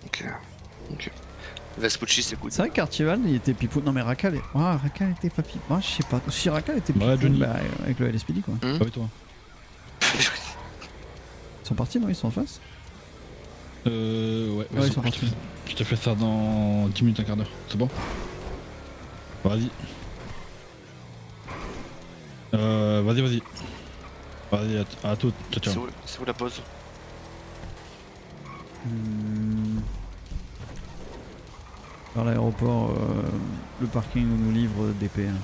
Ok. Ok. Vespucci c'est good. C'est vrai qu'Archival il était pipou. Non mais Rakal, Rakal était pas pipou. Moi je sais pas. Si Rakal était pipou, Ouais, Johnny. bah, avec le LSPD quoi. Hmm. Ah oui, toi. Ils sont partis, non? Ils sont en face? Ouais, Ouais, ils sont partis. Je te fais ça dans 10 minutes, un quart d'heure. C'est bon? Vas-y. Vas-y. Vas-y, à tout. Ciao, ciao. C'est où la pause? Dans l'aéroport, le parking où nous livre des PN.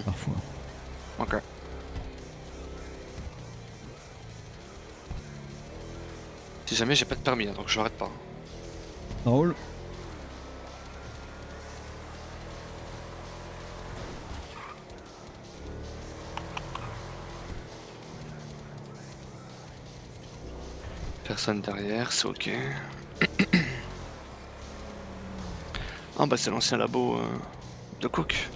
Parfois. Ok. Si jamais j'ai pas de permis, hein, donc je l'arrête pas. Ça roule. Personne derrière, c'est ok. Ah bah c'est l'ancien labo de Cook.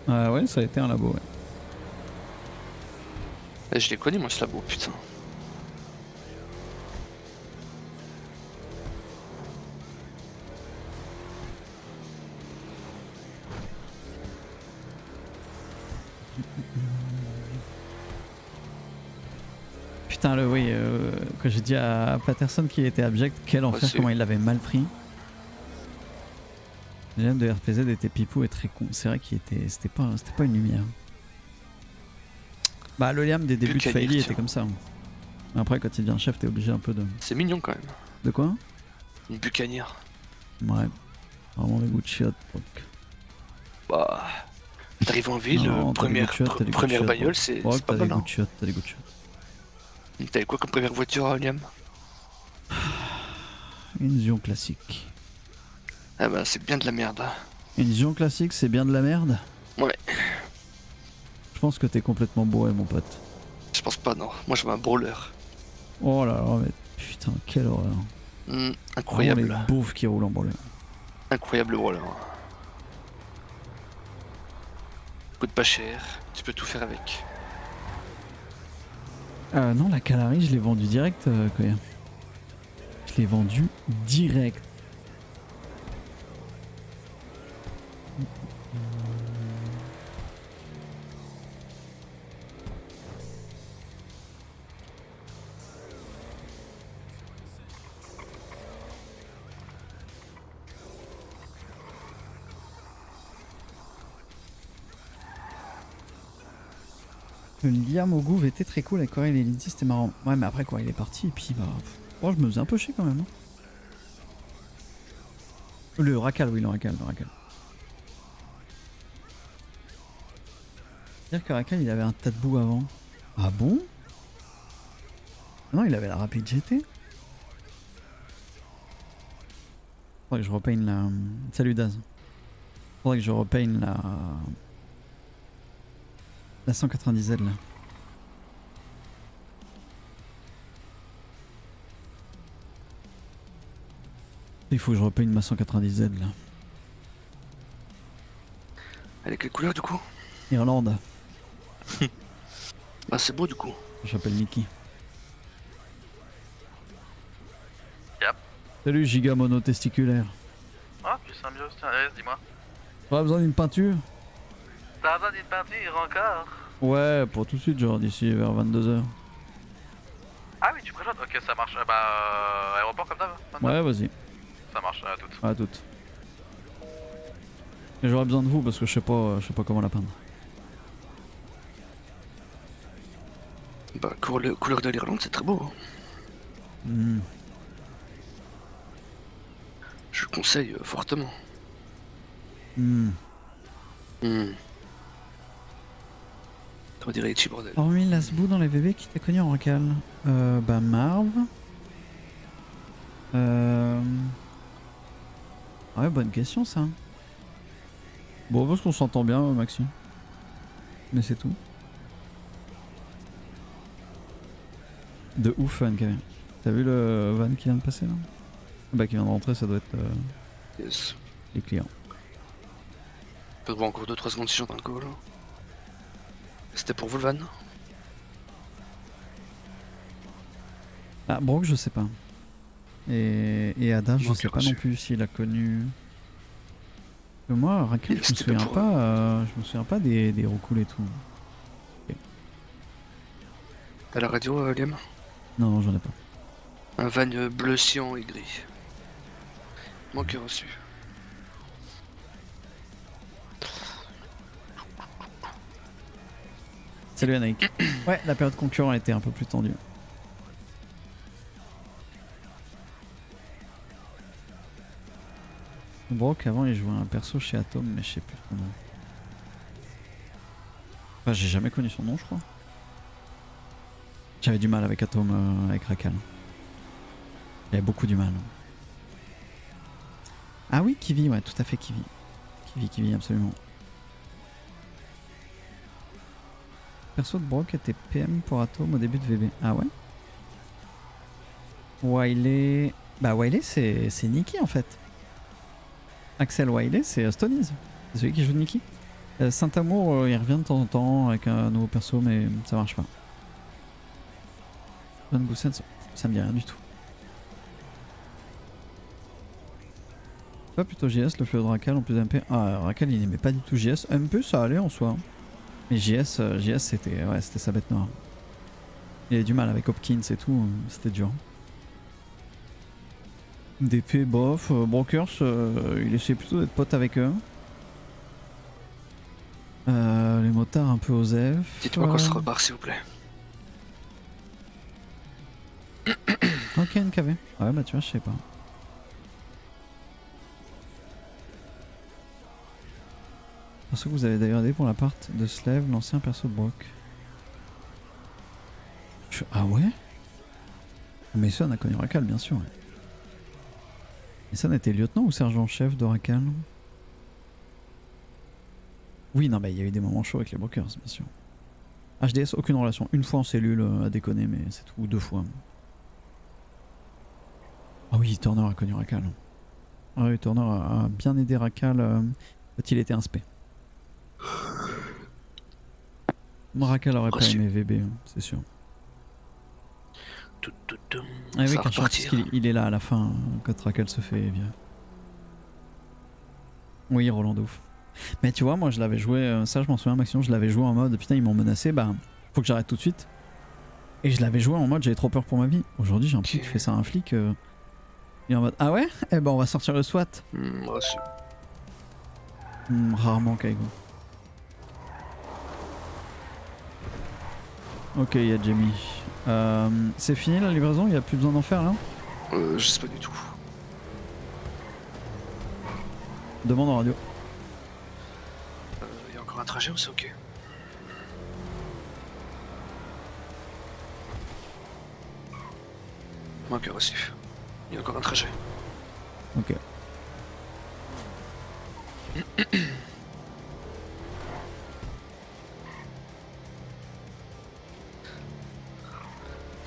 Ah ouais, ça a été un labo, ouais. Eh, je l'ai connu moi ce labo, putain. Putain, oui, quand j'ai dit à Patterson qu'il était abject, quel enfer, comment il l'avait mal pris. Le GM de RPZ était pipou et très con. C'est vrai qu'il était. C'était pas une lumière. Bah, le Liam des débuts de Failey était comme ça. Après, quand il devient chef, t'es obligé un peu de. C'est mignon quand même. De quoi? Une bucanière. Ouais. Vraiment des goûts de chiottes. Bah. T'arrives en ville, première bagnole, c'est pas t'as mal. des goûts de chiottes, t'as des goûts de chiottes. T'avais quoi comme première voiture, Liam? Une Zion classique. Ah bah c'est bien de la merde. Une Zion classique, c'est bien de la merde? Ouais. Je pense que t'es complètement bourré, mon pote. Je pense pas, non. Moi je veux un brawler. Oh là là, mais putain, quelle horreur. Incroyable. Vraiment les beaufs qui roulent en brawler. Incroyable brawler. Coûte pas cher, tu peux tout faire avec. Non, la Calari, je l'ai vendue direct, quoi. Je l'ai vendue direct. Le Liam au Gouv était très cool avec Corel et Lydie, c'était marrant. Ouais, mais après, quoi, il est parti et puis, bah. Oh, je me faisais un peu chier quand même. Hein. Le Rakal, oui, le Rakal. C'est-à-dire que Rakal, il avait un tas de boue avant. Ah bon? Non, il avait la Rapide GT. Faudrait que je repeigne la. Salut Daz. Faudrait que je repeigne la. La 190Z là. Il faut que je repeigne ma 190Z là. Elle est quelle couleur du coup? Irlande. Ah c'est beau du coup. J'appelle Mickey. Yep. Salut giga monotesticulaire. Ah, plus symbiose, tiens, dis-moi. T'auras besoin d'une peinture? T'as besoin d'une peinture encore? Ouais, pour tout de suite, genre d'ici vers 22h. Ah oui, tu préjoutes? Ok, ça marche. Aéroport comme d'hab? Ouais, vas-y. Ça marche, à toutes. À toutes. Et j'aurais besoin de vous parce que je sais pas comment la peindre. Bah, couleur de l'Irlande, c'est très beau. Mmh. Je le conseille fortement. Mmh. On dirait Itchy bordel. Hormis Lasbou dans les VV qui t'a connu en Racal. Bah Marv. Ouais, bonne question ça. Bon, parce qu'on s'entend bien, Maxi. Mais c'est tout. De ouf, Van Kevin. T'as vu le van qui vient de passer là? Bah, qui vient de rentrer, ça doit être Yes. les clients. Peut voir encore 2-3 secondes si j'entends le call. C'était pour vous le van? Ah, Brock, je sais pas. Et Ada, je Ok, sais pas reçu. non plus s'il a connu. Moi, Raquel, je me C'était souviens pour- pas. Je me souviens pas des roucouls et tout. T'as la radio, Liam? Non, non, j'en ai pas. Un van bleu, cyan et gris. Manqué reçu. Salut Anaïk. Ouais, la période concurrent a été un peu plus tendue. Brock, avant, il jouait un perso chez Atom, mais je sais plus son nom. Enfin, j'ai jamais connu son nom, je crois. J'avais du mal avec Atom, avec Raquel. J'avais beaucoup du mal. Ah oui, Kiwi, ouais, tout à fait, Kiwi. Kiwi, absolument. Perso de Brock était PM pour Atom au début de VB. Ah ouais? Wiley... Bah Wiley, c'est Nikki en fait. Axel Wiley, c'est Stonies. C'est celui qui joue Nikki. Saint-Amour, il revient de temps en temps avec un nouveau perso, mais ça marche pas. Van Goosen, ça me dit rien du tout. Pas plutôt JS, le fléau de Raquel en plus d'MP. Ah, Raquel il n'aimait pas du tout JS. MP ça allait en soi. Mais JS c'était sa bête noire. Il avait du mal avec Hopkins et tout, c'était dur. DP, bof, Brokers, il essayait plutôt d'être pote avec eux. Les motards un peu osef. Dites-moi quand ça repart, s'il vous plaît. Ok, NKV. Ouais, bah tu vois, je sais pas. Perso que vous avez d'ailleurs aidé pour la part de Slave, l'ancien perso de Brock. Ah ouais? Mason a connu Raquel, bien sûr. Ouais. Mason était lieutenant ou sergent-chef de Raquel? Oui, non, bah il y a eu des moments chauds avec les Brokers, bien sûr. HDS, aucune relation. Une fois en cellule à déconner, mais c'est tout. Ou 2 fois. Ah oui, Turner a connu Raquel. Ah oui, Turner a bien aidé Raquel quand il était inspect. Raquel aurait pas aimé VB, c'est sûr. Ah oui, car parce qu'il est là à la fin quand Raquel se fait virer. Oui, Rolando. Mais tu vois, moi je l'avais joué, ça je m'en souviens Maximum, je l'avais joué en mode putain ils m'ont menacé, bah faut que j'arrête tout de suite. Et je l'avais joué en mode j'avais trop peur pour ma vie. Aujourd'hui j'ai l'impression que tu fais ça à un flic. Il est en mode ah ouais? Eh ben on va sortir le SWAT. Reçu. Rarement Kaigo. Ok, il y a Jamie. C'est fini la livraison, il n'y a plus besoin d'en faire là? Je sais pas du tout. Demande en radio. Il y a encore un trajet ou c'est ok? Manque reçu. Il y a encore un trajet. Ok.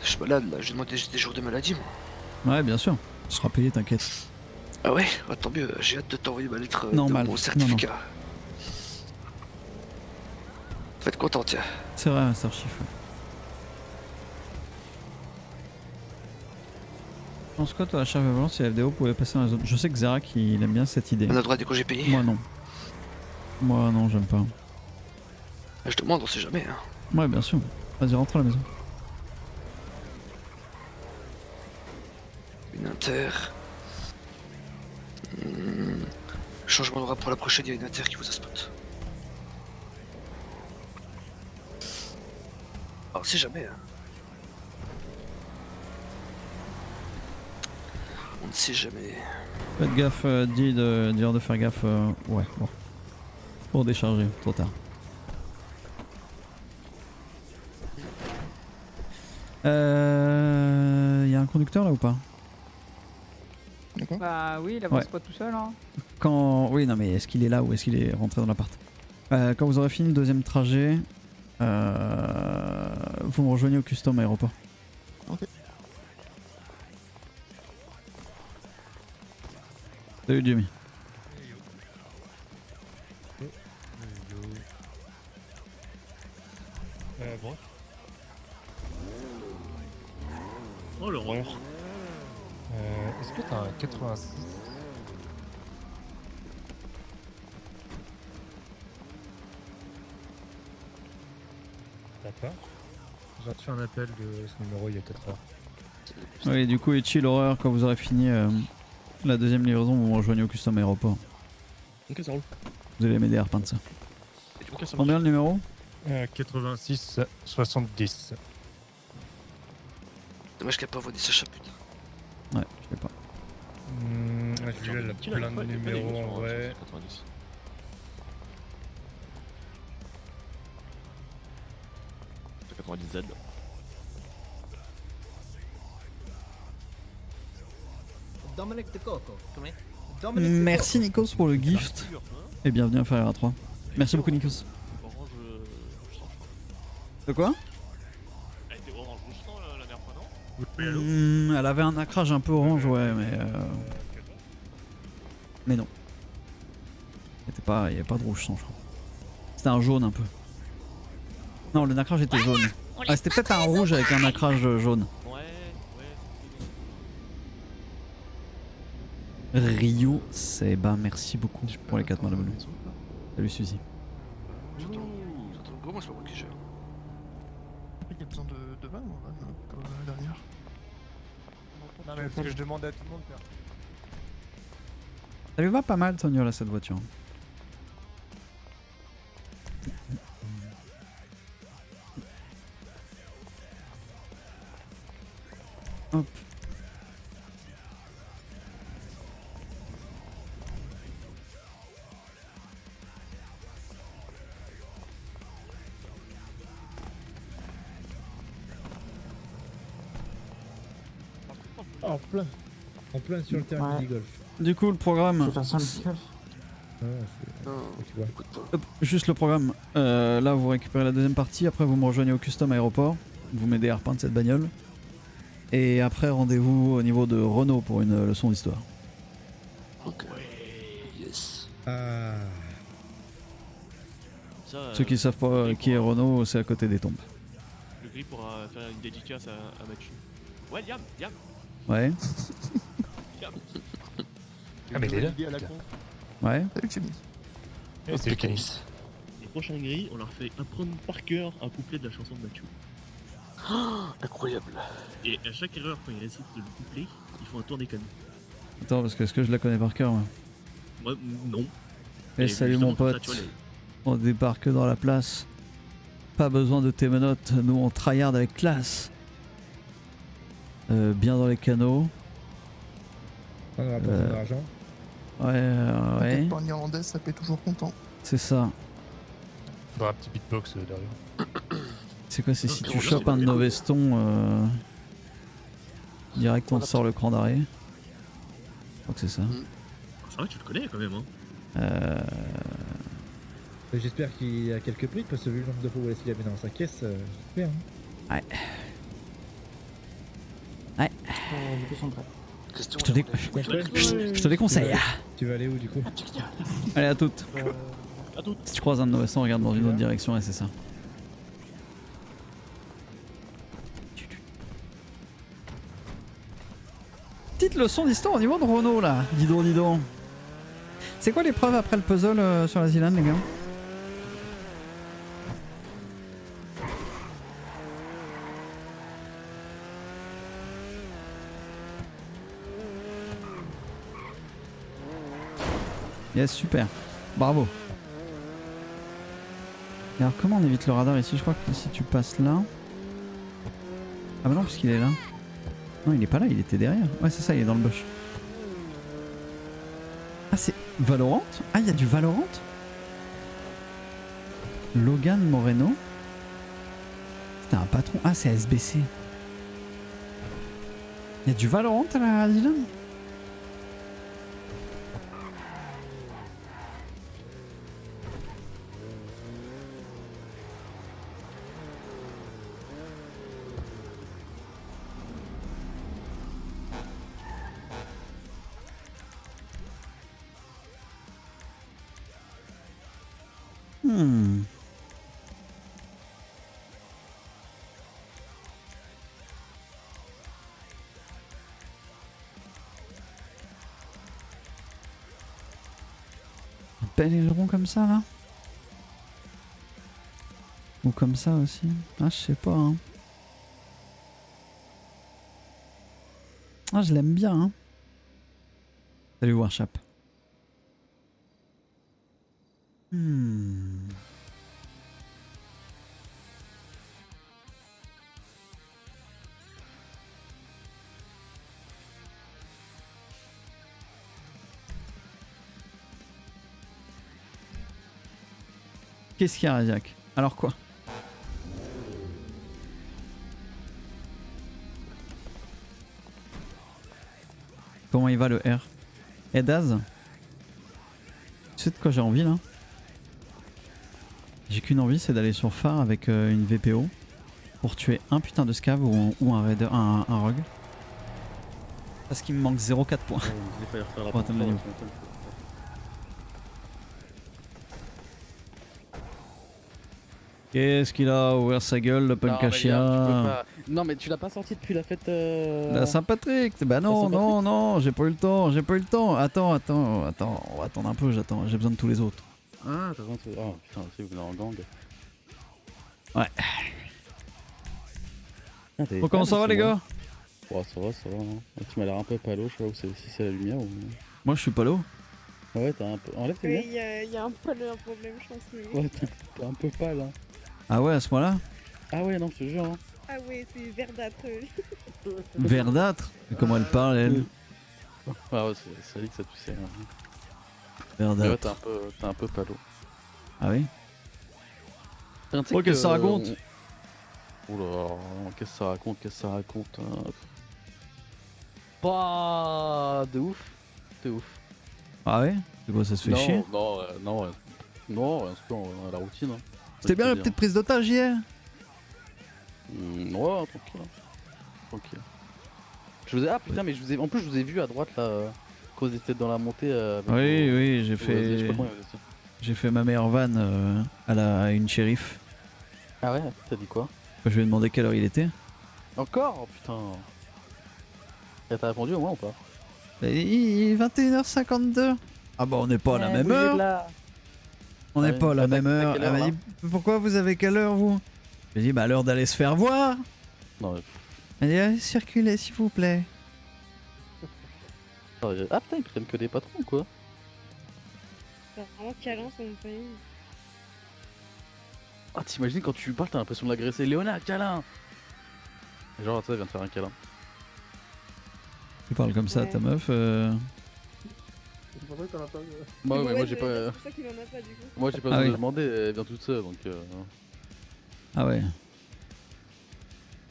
Je suis malade là, j'ai demandé des jours de maladie moi. Ouais, bien sûr. Tu seras payé, t'inquiète. Ah ouais? Ah, tant mieux, j'ai hâte de t'envoyer ma lettre Normal. de mon certificat. Non. Faites content, tiens. C'est vrai, c'est archi fou. Je pense que toi, la charge de violence, si la FDO pouvait passer dans la zone. Je sais que Zerak il aime bien cette idée. On a le droit des congés payés? Moi non. Moi non, j'aime pas. Je demande, on sait jamais. Hein. Ouais, bien sûr. Vas-y, rentre à la maison. Une inter. Changement de rap pour la prochaine, il y a une inter qui vous a spot. On sait jamais. Hein. On ne sait jamais. Faites gaffe, dis de dire de faire gaffe. Ouais, bon. Pour décharger, trop tard. Y a un conducteur là ou pas? Bah oui, il avance Ouais. pas tout seul. Hein. Quand... Oui, non mais est-ce qu'il est là ou est-ce qu'il est rentré dans l'appart? Quand vous aurez fini le deuxième trajet, Vous me rejoignez au custom aéroport. Ok. Salut Jimmy. Bon. Oh l'horreur. Est-ce que t'as un 86? D'accord. J'ai reçu un appel de ce numéro il y a 4 heures. Oui, du coup, Echi, l'horreur, quand vous aurez fini la deuxième livraison, vous me rejoignez au custom aéroport. Ok, ça roule. Vous allez m'aider à repeindre ça. Ok, ça marche. Combien le numéro 86 70. Dommage qu'elle a pas volé sa chapute. Ouais, je sais pas. Jules, elle a plein de numéros en vrai. 90. C'est 90Z. Merci Nikos pour le gift. Et bienvenue à Ferreira 3. Merci beaucoup Nikos. Orange, De quoi? elle était orange rouge sang la dernière fois, non? Elle avait un ancrage un peu orange, ouais, mais non. Il n'y avait pas de rouge sang, je crois. C'était un jaune un peu. Non, le nacrage était jaune. Ah, c'était peut-être un rouge avec un nacrage jaune. Ryu, c'est bah merci beaucoup pour les 4 mois de bonus. Salut Suzy. J'entends le gros, moi c'est pas moi qui gère. Il y a besoin de vannes en van, comme la dernière. Non mais parce que je demande à tout le monde. Ça lui va pas mal Tonio là cette voiture. Hop. En plein sur le terrain de mini-golf. Du coup le programme... Je vais faire ça le golf. Hop, juste le programme. Là vous récupérez la deuxième partie, après vous me rejoignez au custom aéroport. Vous m'aidez à repeindre cette bagnole. Et après rendez-vous au niveau de Renault pour une leçon d'histoire. Ok. Yes. Ceux qui savent pas qui est Renault, c'est à côté des tombes. Le gris pourra faire une dédicace à Mathieu. Ouais, Yam. Ouais. Ah mais il est là. Ouais. Salut Jimmy. C'est le canis. Les prochains gris, on leur fait apprendre par cœur un couplet de la chanson de Mathieu. Oh, incroyable. Et à chaque erreur, quand ils récitent le couplet, ils font un tour des canons. Attends, parce que est-ce que je la connais par cœur moi? Moi, non. Et salut mon pote. On débarque dans la place. Pas besoin de tes menottes, nous on tryhard avec classe. Bien dans les canaux. On aura pas besoin d'argent. Ouais. Pas en irlandais, ça paie toujours content. C'est ça. Faudra un petit beatbox derrière. C'est quoi, c'est si tu chopes un de nos vestons, direct on te sort le cran d'arrêt. Je crois que c'est ça. C'est vrai, tu le connais quand même, hein. J'espère qu'il y a quelques prix, parce que vu le nombre de fois où il a mis dans sa caisse, j'espère. Ouais. Ouais. Du coup, ils sont prêts. Je te déconseille. Tu vas aller où du coup? Allez, à toutes. Si tu croises un de nos vestons, regarde dans une autre direction et c'est ça. Petite leçon d'histoire au niveau de Renault là. Dis donc. C'est quoi l'épreuve après le puzzle sur la Zilan, les gars? Yes, super. Bravo. Et alors comment on évite le radar ici? Je crois que si tu passes là... Ah bah non, puisqu'il est là. Non, il est pas là, il était derrière. Ouais, c'est ça, il est dans le bush. Ah, c'est Valorant? Ah, il y a du Valorant? Logan Moreno? C'était un patron. Ah, c'est SBC. Il y a du Valorant à la Dylan? Hmm. Bel aileron comme ça là? Ou comme ça aussi? Ah je sais pas hein. Ah je l'aime bien hein. Salut Warshap. Hmm. Qu'est-ce qu'il y a, Radiac? Alors quoi? Comment il va le R? Et Daz? Tu sais de quoi j'ai envie là? J'ai qu'une envie, c'est d'aller sur phare avec une VPO pour tuer un putain de scav ou un raider, un rogue. Parce qu'il me manque 0,4 points. Pour atteindre le niveau. Qu'est-ce qu'il a ouvert sa gueule, le punk à chien? Non, mais tu l'as pas sorti depuis la fête. La Saint-Patrick. Bah non, non, non, j'ai pas eu le temps, j'ai pas eu le temps. Attends, on va attendre un peu, j'ai besoin de tous les autres. Ah, t'as raison. Oh putain, c'est vous en gang. Ouais. Ah, bon, comment ça va les gars? Oh, ça va, ça va. Hein. Tu m'as l'air un peu palo, je sais pas si c'est la lumière ou. Moi je suis palo. Ouais, t'as un peu. Enlève tes Oui, lumières. il y a un problème, je pense. Que... Ouais, t'es un peu pâle. Hein. Ah ouais, à ce moment-là? Ah ouais, non, je te jure. Hein. Ah ouais, c'est verdâtre. Verdâtre? Mais comment elle parle elle? Ah ouais, c'est dit que ça tu sais. Hein. Verdâtre. Ouais, t'es un peu palo. Ah oui? Oh, qu'est-ce que ça raconte? Oula, qu'est-ce que ça raconte hein. Pas de ouf. De ouf. Ah ouais? C'est quoi, ça se fait chier? Non, un peu la routine. Hein. C'était bien la petite prise d'otage hier? Ouais, tranquille. Tranquille. Ah putain, mais en plus je vous ai vu à droite là, quand vous étiez dans la montée. Oui, j'ai fait ma meilleure vanne à une shérif. Ah ouais, t'as dit quoi? Je lui ai demandé quelle heure il était. Encore? Oh, putain. Et t'as répondu au moins ou pas? Il est 21h52. Ah bah on n'est pas à la même heure. On n'est pas à la même heure. Elle m'a dit pourquoi vous avez quelle heure vous? J'ai dit bah l'heure d'aller se faire voir. Non mais... Elle dit allez circulez s'il vous plaît. Ah putain ils prennent que des patrons quoi. C'est vraiment câlin son pays. Ah t'imagines quand tu parles t'as l'impression de l'agresser. Léona, câlin. Genre ça vient de faire un câlin. Tu parles comme ça à ta meuf Bah ouais, mais moi j'ai pas... C'est pour ça qu'il en a pas du coup. Moi j'ai pas besoin de demander, elle vient toute seule donc... Ah ouais.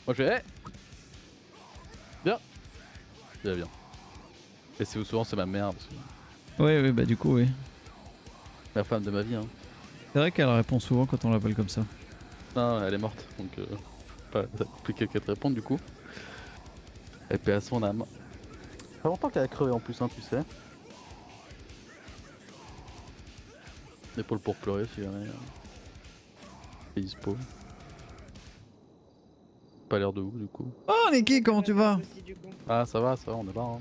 Moi je fais bien. Bien bien. Et c'est souvent c'est ma mère parce que... Oui bah du coup oui. La femme de ma vie hein. C'est vrai qu'elle répond souvent quand on l'appelle comme ça. Non elle est morte donc pas compliqué qu'elle te réponde du coup. Et puis à son âme. Pas longtemps qu'elle a crevé en plus hein tu sais. L'épaule pour pleurer si jamais. C'est dispo. Pas l'air de ouf du coup. Oh Niki, comment tu vas? Ah ça va, on est là hein.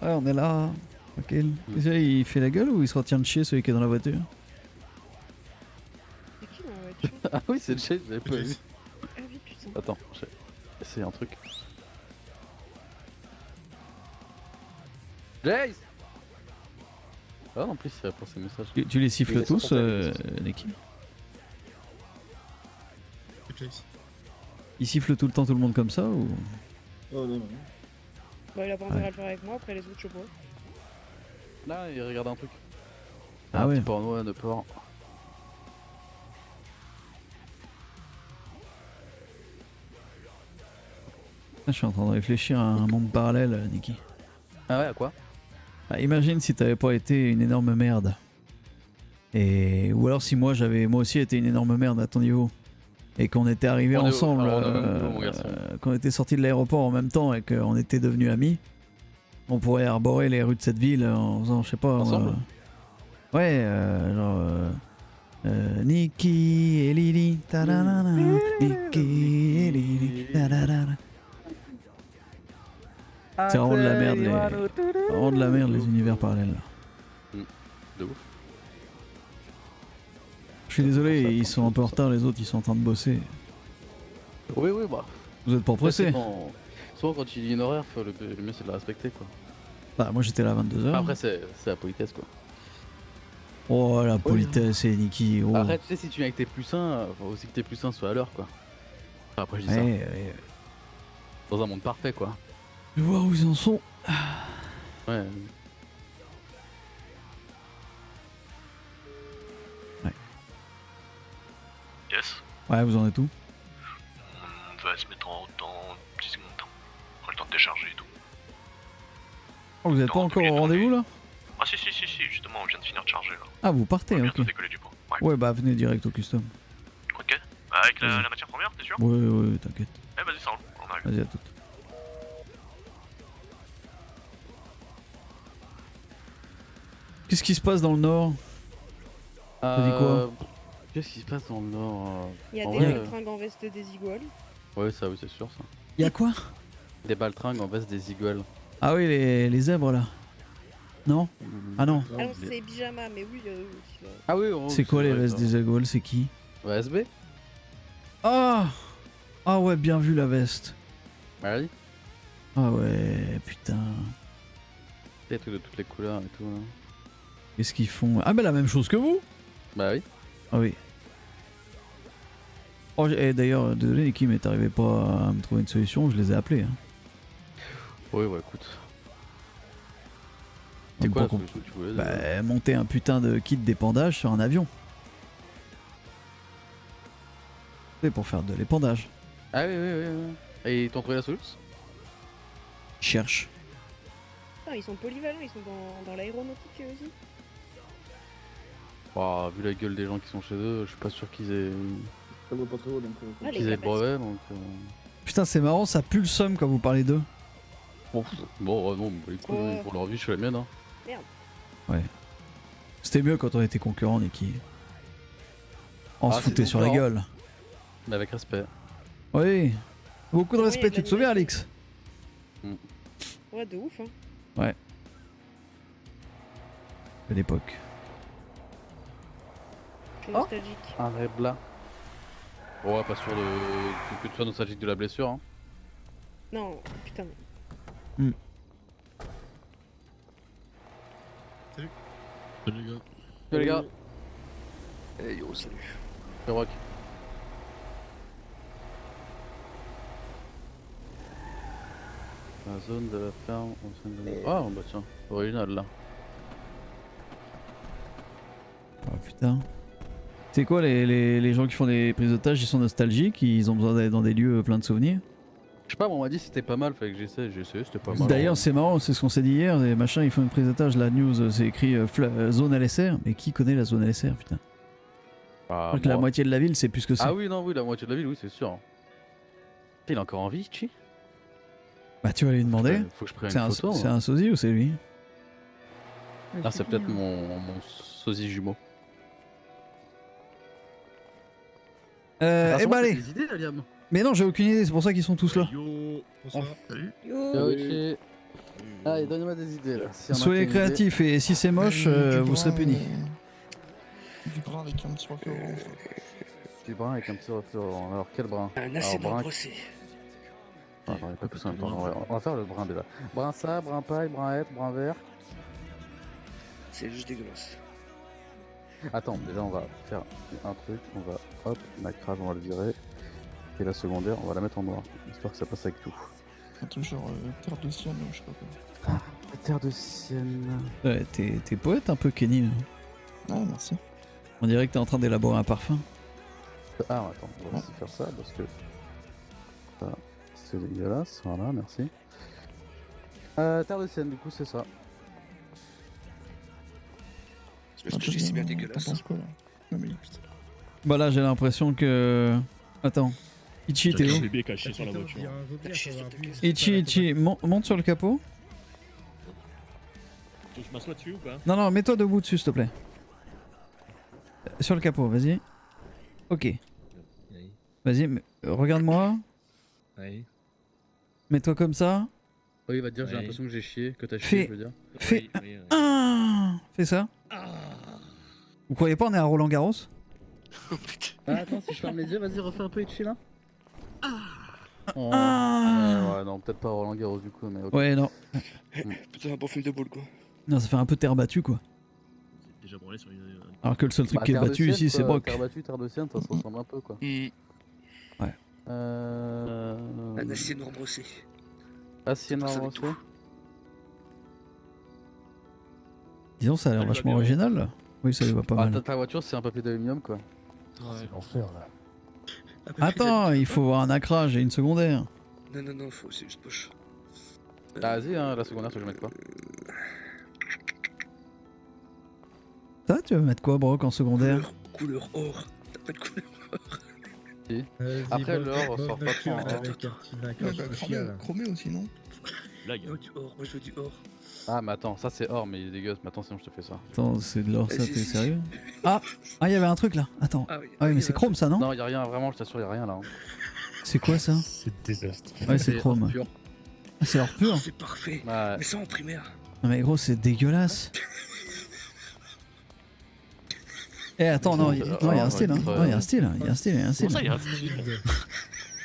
Ouais on est là. Ok. Déjà il fait la gueule ou il se retient de chier celui qui est dans la voiture? C'est qui dans la voiture? Ah oui c'est le chef, j'avais pas vu. Ah oui putain. Attends, j'ai essayé un truc. Jace! Ah en plus il répond ses messages. Tu les siffles tous Niki? Il siffle tout le temps tout le monde comme ça ou? Oh non. Bah il a pas intérêt à le faire avec moi, après les autres je sais pas. Là il regarde un truc. Ah ouais. Petit porno de porc. Je suis en train de réfléchir à un monde parallèle Niki. Ah ouais à quoi? Bah, imagine si t'avais pas été une énorme merde. Ou alors si moi aussi été une énorme merde à ton niveau. Et qu'on était arrivés ensemble, qu'on était sortis de l'aéroport en même temps et qu'on était devenus amis. On pourrait arborer les rues de cette ville en faisant, je sais pas... Ensemble ouais, genre... Nikki et Lily, ta-da-da-da, Nikki et Lily, ta-da-da-da. C'est vraiment de la merde, vraiment de la merde les univers parallèles. De ouf. Je suis désolé, ils sont un peu en retard, les autres ils sont en train de bosser. Oui, oui, bah. Vous êtes pas pressés? Souvent quand il dit une horaire, le mieux c'est de la respecter quoi. Bah moi j'étais là à 22h. Après c'est la politesse quoi. Oh la politesse et Nikki. Oh. Après tu sais si tu viens avec tes plus 1, faut aussi que tes plus 1 soient à l'heure quoi. Enfin, après je dis ça. Dans un monde parfait quoi. Je vais voir où ils en sont. Ouais. Yes. Ouais, vous en êtes où? On va se mettre en route dans 10 secondes. On a le temps de décharger et tout. Oh, vous êtes pas encore au rendez-vous là? Ah si, justement, on vient de finir de charger là. Ah, vous partez, On va ok. bientôt décoller du pont. Ouais, bah venez direct au custom. Ok. Bah, avec la matière première, t'es sûr? Ouais, t'inquiète. Eh, vas-y, ça roule, on arrive. Vas-y, à toute. Qu'est-ce qui se passe dans le nord? T'as dit quoi? Qu'est-ce qui se passe dans le nord? Il y a En des vrai, baltringues en veste des iguales. Ouais, ça, oui, c'est sûr ça. Y'a quoi? Des baltringues en veste des iguales. Ah oui, les zèbres là. Non? Ah non. Ah non, c'est pyjama, mais oui. Ah oui, C'est quoi les vestes des Agol? C'est qui? SB. Ah! Ah ouais, bien vu la veste. Bah oui. Ah ouais, putain. Des trucs de toutes les couleurs et tout. Hein. Qu'est-ce qu'ils font? Ah bah la même chose que vous? Bah oui. Ah oui. Oh, et d'ailleurs, désolé Niki, mais t'arrivais pas à me trouver une solution, je les ai appelés. Hein. Oui, ouais, écoute. C'est quoi la Pour solution que tu voulais bah, monter un putain de kit d'épandage sur un avion. C'est pour faire de l'épandage. Ah oui, oui, oui, oui. Et ils t'ont trouvé la solution? Cherche. Ah, ils sont polyvalents, ils sont dans l'aéronautique eux aussi. Oh, vu la gueule des gens qui sont chez eux, je suis pas sûr qu'ils aient. Ça vaut pas très haut donc. Qu'ils aient le brevet donc. Putain, c'est marrant, ça pue le somme quand vous parlez d'eux. Bon, non, les couilles, Ouais. pour leur vie, je fais la mienne. Hein. Merde. Ouais. C'était mieux quand on était concurrents, Niki. On se c'est foutait sur la différent. gueule. Mais avec respect. Oui. Beaucoup de Oui, respect, tu te souviens, Alix? Ouais, de ouf, hein. Ouais. À l'époque. Je suis nostalgique. Un vrai blanc. Ouais, pas sûr que tu sois nostalgique de la blessure. Hein. Non, putain. Salut. Salut les gars. Salut les gars. Hey yo, salut. Le rock. La zone de la ferme au sein de... Ah bah tiens, original là. Oh putain. C'est quoi les gens qui font des prises d'otages, ils sont nostalgiques, ils ont besoin d'aller dans des lieux pleins de souvenirs? Je sais pas, on m'a dit c'était pas mal, fallait que j'essaie, j'ai essayé, c'était pas mal. D'ailleurs c'est marrant, c'est ce qu'on s'est dit hier, les machins ils font une prise d'otage, la news c'est écrit zone LSR, mais qui connaît la zone LSR putain? Ah, Je crois que la moitié de la ville c'est plus ce que c'est. Ah oui, non, oui, la moitié de la ville, oui, c'est sûr. Il est encore en vie, Chi? Bah tu vas lui demander. Faut que je prenne C'est une photo. C'est un sosie ou c'est lui? Ah, c'est peut-être mon sosie jumeau. Eh bah allez. Des idées, là, Liam. Mais non, j'ai aucune idée, c'est pour ça qu'ils sont tous là. Yo, bonsoir. Salut. Yo, Chi. Allez, donnez-moi des idées là. Si on a Soyez qu'une idée. créatifs et si c'est moche, vous serez punis. Du brin avec un petit reflet orange. Du brun avec un petit reflet orange. Alors, quel brun? Un assez Alors, bon brun. brossé. Ah, j'en ai pas plus simple. On va faire le brun déjà. Brun ça, brun paille, brun hêtre, brun vert. C'est juste dégueulasse. Attends, déjà on va faire un truc, on va, hop, la crage on va le virer, et la secondaire on va la mettre en noir, histoire que ça passe avec tout. Un truc genre terre de sienne ou je sais pas quoi. La terre de sienne... Ouais, t'es poète un peu Kenny. Là. Ah merci. On dirait que t'es en train d'élaborer un parfum. Ah attends, on va aussi faire ça, parce que... Ça, c'est dégueulasse, voilà, merci. Terre de sienne, du coup c'est ça. Parce que je dis que c'est bien dégueulasse. T'en penses quoi là? Non mais putain. Bah là j'ai l'impression que... Attends. Ichi t'es Le où? bébé caché sur la voiture. Ichi, monte sur le capot. Je m'assois dessus ou pas? Non, mets-toi debout dessus s'il te plaît. Sur le capot, vas-y. Ok. Vas-y, regarde-moi. Oui. Mets-toi comme ça. Oui, il va te dire j'ai Ouais. l'impression que j'ai chié, que t'as chié, Fais. je veux dire. Fais. Oui, oui, oui. Ah, fais ça. Vous croyez pas on est à Roland Garros? Ah, attends, si je ferme les yeux, vas-y, refais un peu Itchy là. Oh. Ah. Ouais, non, peut-être pas Roland Garros du coup, mais ok. Ouais, non. Putain, un bon film de boule quoi. Non, ça fait un peu terre battue quoi. Déjà branlé sur une. Alors que le seul truc Bah, qui est terre de battu Sienne, ici, c'est quoi. Brock. Terre battue, terre de Sienne, ça se ressemble un peu quoi. Ouais. Un acier noir brossé. Acier noir Ça va brossé. Disons, ça a l'air vachement original là. Oui, ça lui va pas Ah, mal. ta voiture, c'est un papier d'aluminium quoi. C'est l'enfer là. Attends, il faut voir un ancrage et une secondaire. Non, non, non, c'est juste poche. Ah, vas-y, hein, la secondaire, tu veux mettre quoi? Ça, tu veux mettre quoi, Brock, en secondaire? Couleur or. T'as pas de couleur or. Si. Vas-y, Après, Bob- l'or Bob sort pas trop. Nocturne Hein. avec un petit nacre social. Chromé aussi, non? Blague. Non, du or, moi je veux du or. Ah, mais attends, ça c'est or, mais il est dégueulasse. Mais attends, sinon je te fais ça. Attends, c'est de l'or, ça, Si, t'es si. sérieux? Ah, il y avait un truc là. Attends. Ah oui, Ah oui, mais oui, c'est bah, chrome ça, non? Non, y'a rien, vraiment, je t'assure, y'a rien là. Hein. C'est quoi ça? C'est désastre. Ouais, c'est chrome. or pur. Ah, c'est or pur? C'est parfait. Ouais. Mais ça en primaire. Non mais gros, c'est dégueulasse. Eh attends, non, il y a un style, hein. Non, il y a un style, il y a un style, il y a un style. Comment ça, il y a un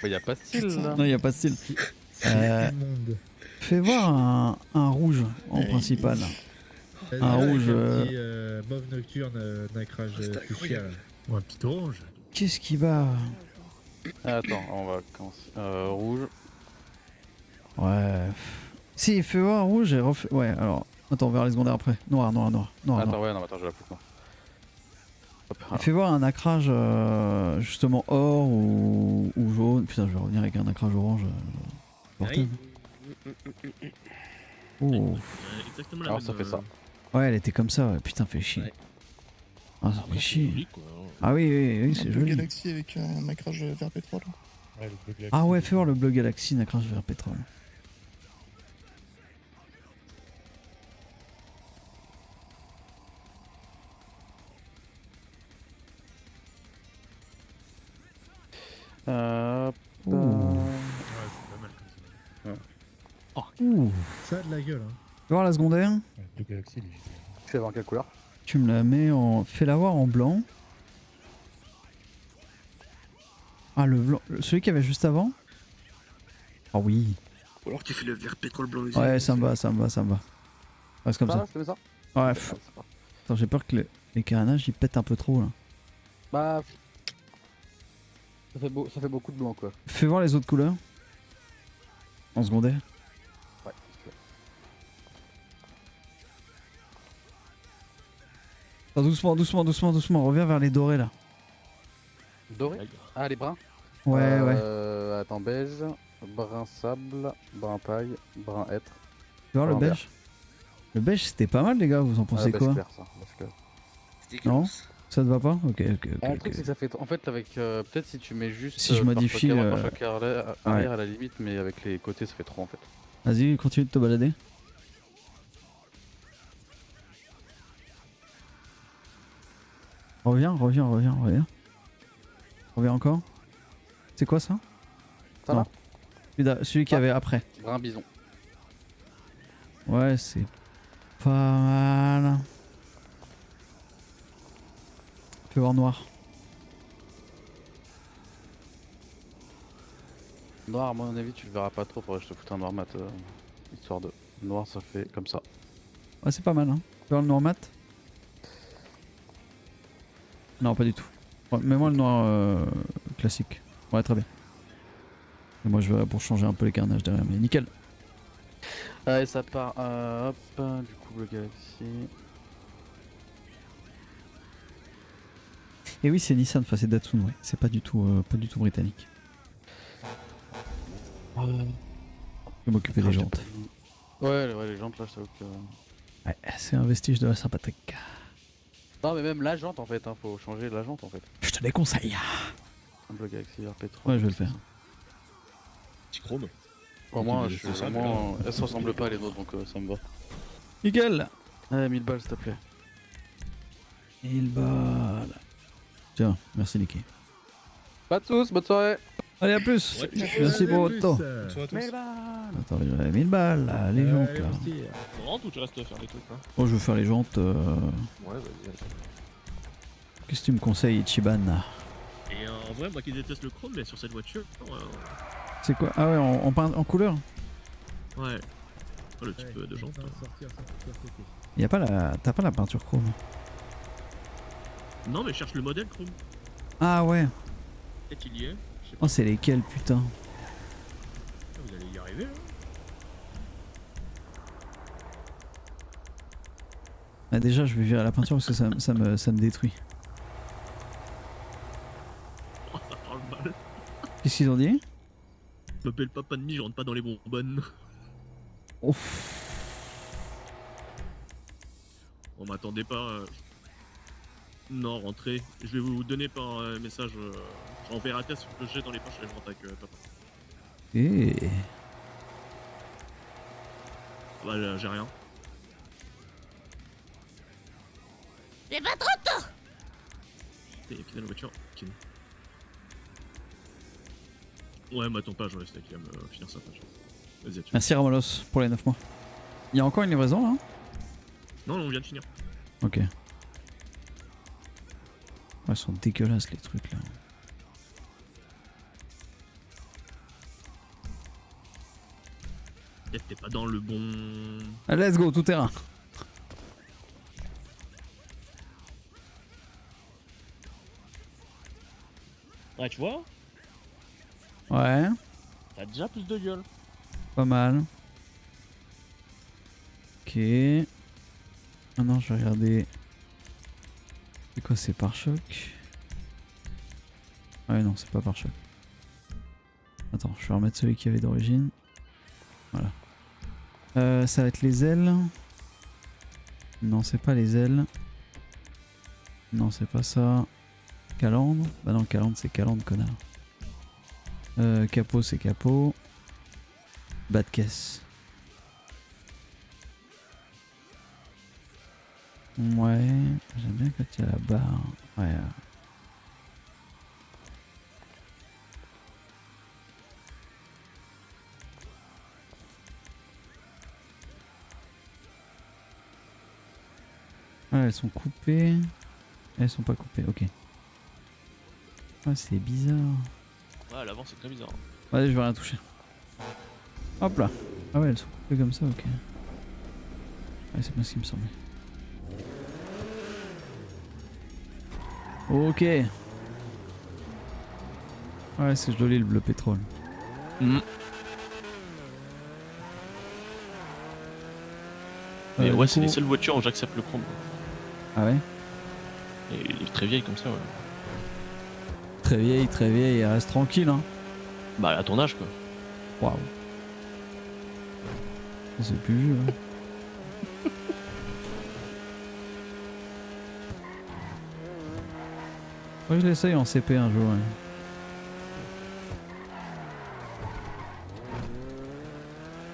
Bah, y'a pas de style là. Non, il y a pas de style. Immonde. Fais voir un rouge en principal. Vas-y, Un avec rouge, petit Mauve Nocturne, nacrage C'est fuchsia. incroyable. Ou un petit orange. Qu'est-ce qui va? Attends, on va commencer. Rouge. Ouais. Si, fais voir rouge et refais. Ouais, alors. Attends, on verra les secondaires après. Noir, noir, noir. Noir, Attends, noir. ouais, non, attends, je la foutre. Hop, Et voilà. fais voir un ancrage justement or ou jaune. Putain, je vais revenir avec un ancrage orange. Mortel. Oh. Exactement la Alors, même, ça fait ça. Ouais, elle était comme ça, ouais. Putain, fait chier. Ouais. Ah, ça Après, fait c'est chier. joli, quoi. Ah oui, oui, oui, Un c'est bleu joli. Galaxy avec un ancrage vert pétrole. Ouais, le bleu Galaxy. Ah ouais, fais voir le Bleu Galaxy, ancrage vers pétrole. Hop. Ouh. Ouais, c'est pas mal comme ça. Ouh. Ça a de la gueule, hein. Fais voir la secondaire. Ouais, le bleu Galaxy, il est génial. Tu fais avoir quelle couleur? Tu me la mets en. Fais-la voir en blanc. Ah, le blanc. Celui qu'il y avait juste avant? Ah oui. Ou alors tu fais le vert pétrole blanc. Ouais, ça me va, ça me va, ça me va. Ouais, c'est comme ça. Je te mets ça? Ouais, C'est pas- attends, j'ai peur que les carénages ils pètent un peu trop là. Bah. Ça fait beaucoup de blanc quoi. Fais voir les autres couleurs. En secondaire. Ouais. Attends, doucement, doucement, doucement, doucement. Reviens vers les dorés là. Doré? Ah, les bruns? Ouais, ouais. Attends, beige, brun sable, brun paille, brun hêtre. Tu vois le brun vert. beige? Le beige c'était pas mal les gars, vous en pensez beige quoi? clair, ça. Beige clair. Non? Ça te va pas? Ok, ok, Ah, le ok. truc c'est que ça fait. En fait, avec. Peut-être si tu mets juste. Si je modifie, pare-choc arrière ouais. à la limite, mais avec les côtés ça fait trop en fait. Vas-y, continue de te balader. Reviens, reviens, reviens, reviens. Reviens encore. C'est quoi ça? Ça Non. va? Celui qu'il y avait après. Brun bison. Ouais, c'est pas mal. Fais voir noir. Noir, à mon avis, tu le verras pas trop. Faudrait que je te foute un noir mat. Histoire de. Noir, ça fait comme ça. Ouais, c'est pas mal, hein. Fais voir le noir mat. Non, pas du tout. Ouais, mets-moi le noir classique. Ouais, très bien. Et moi, je verrai pour changer un peu les carnages derrière, mais nickel. Allez, ça part. Hop, du coup, le Galaxy. Et oui, c'est Nissan, enfin c'est Datsun, ouais. C'est pas du tout britannique. Je vais m'occuper des jantes. Ouais, les jantes là, je t'avoue que. Ouais, c'est un vestige de la sympathique. Non, mais même la jante en fait, hein, faut changer la jante en fait. Je te déconseille. Un bleu Galaxy vert pétrole. Ouais, je vais le faire. Petit chrome. Au moins, C'est simple, elles se ressemblent pas les autres donc ça me va. Nickel. Allez, 1000 balles s'il te plaît. 1000 balles. Tiens, merci Nicky. Pas tous, bonne soirée. Allez, à plus. Ouais, Merci pour votre temps. Bonsoir à tous. Attends, j'avais 1000 balles, là, les jantes là. Tu rentres ou tu restes à faire les trucs là? Oh, je veux faire les jantes. Ouais, vas-y. Qu'est-ce que tu me conseilles, Ichiban? Et en vrai, moi qui déteste le chrome, mais sur cette voiture. C'est quoi? Ah ouais, en couleur? Ouais. Oh, le type de jante. Y a pas la... T'as pas la peinture chrome? Non, mais cherche le modèle chrome. Ah ouais. Peut-être qu'il y est. Je sais pas. Oh, c'est lesquels, putain? Vous allez y arriver là. Ah, déjà, je vais virer la peinture parce que ça me détruit. Oh, ça parle mal. Qu'est-ce qu'ils ont dit? M'appelle pas pas de je rentre pas dans les bonbonnes. Ouf. On m'attendait pas. Non, rentrez. Je vais vous donner par message. J'enverrai un test que j'ai dans les poches et je rentre avec papa. Et... Bah, j'ai rien. J'ai pas trop de temps. Et qui est dans la voiture? Kim. Ouais, m'attends pas, je reste avec Kim finir sa page. Vas-y, tu. Merci Ramolos pour les 9 mois. Il y a encore une livraison là? Non, on vient de finir. Ok. Ouais, ils sont dégueulasses les trucs là. Peut-être t'es pas dans le bon. Allez, let's go, tout terrain. Ouais, tu vois? Ouais, T'as déjà plus de gueule. pas mal. Ok. Ah non, je vais regarder. C'est quoi, c'est pare-choc? Ouais, non, c'est pas pare-choc. Attends, je vais remettre celui qu'il y avait d'origine. Voilà. Ça va être les ailes. Non, c'est pas les ailes. Non, c'est pas ça. Calandre. Bah non, calandre, c'est calandre, connard. Capot, c'est capot. Bas de caisse. Ouais, j'aime bien quand il y a la barre. Ouais. Ah, elles sont coupées. Elles sont pas coupées, ok. Ah, c'est bizarre. Ouais, à l'avant, c'est très bizarre. Allez, je vais rien toucher. Hop là. Ah ouais, elles sont coupées comme ça, ok. Ouais, c'est pas ce qui me semblait. Ok. Ouais, c'est joli le bleu pétrole. Mais ouais, c'est du les coup- seules voitures où j'accepte le chrome. Ah ouais? Et il est très vieille comme ça, ouais. Très vieille, elle reste tranquille, hein. Bah, à ton âge, quoi. Waouh. C'est plus vieux, hein. Moi je l'essaye en CP un jour, ouais.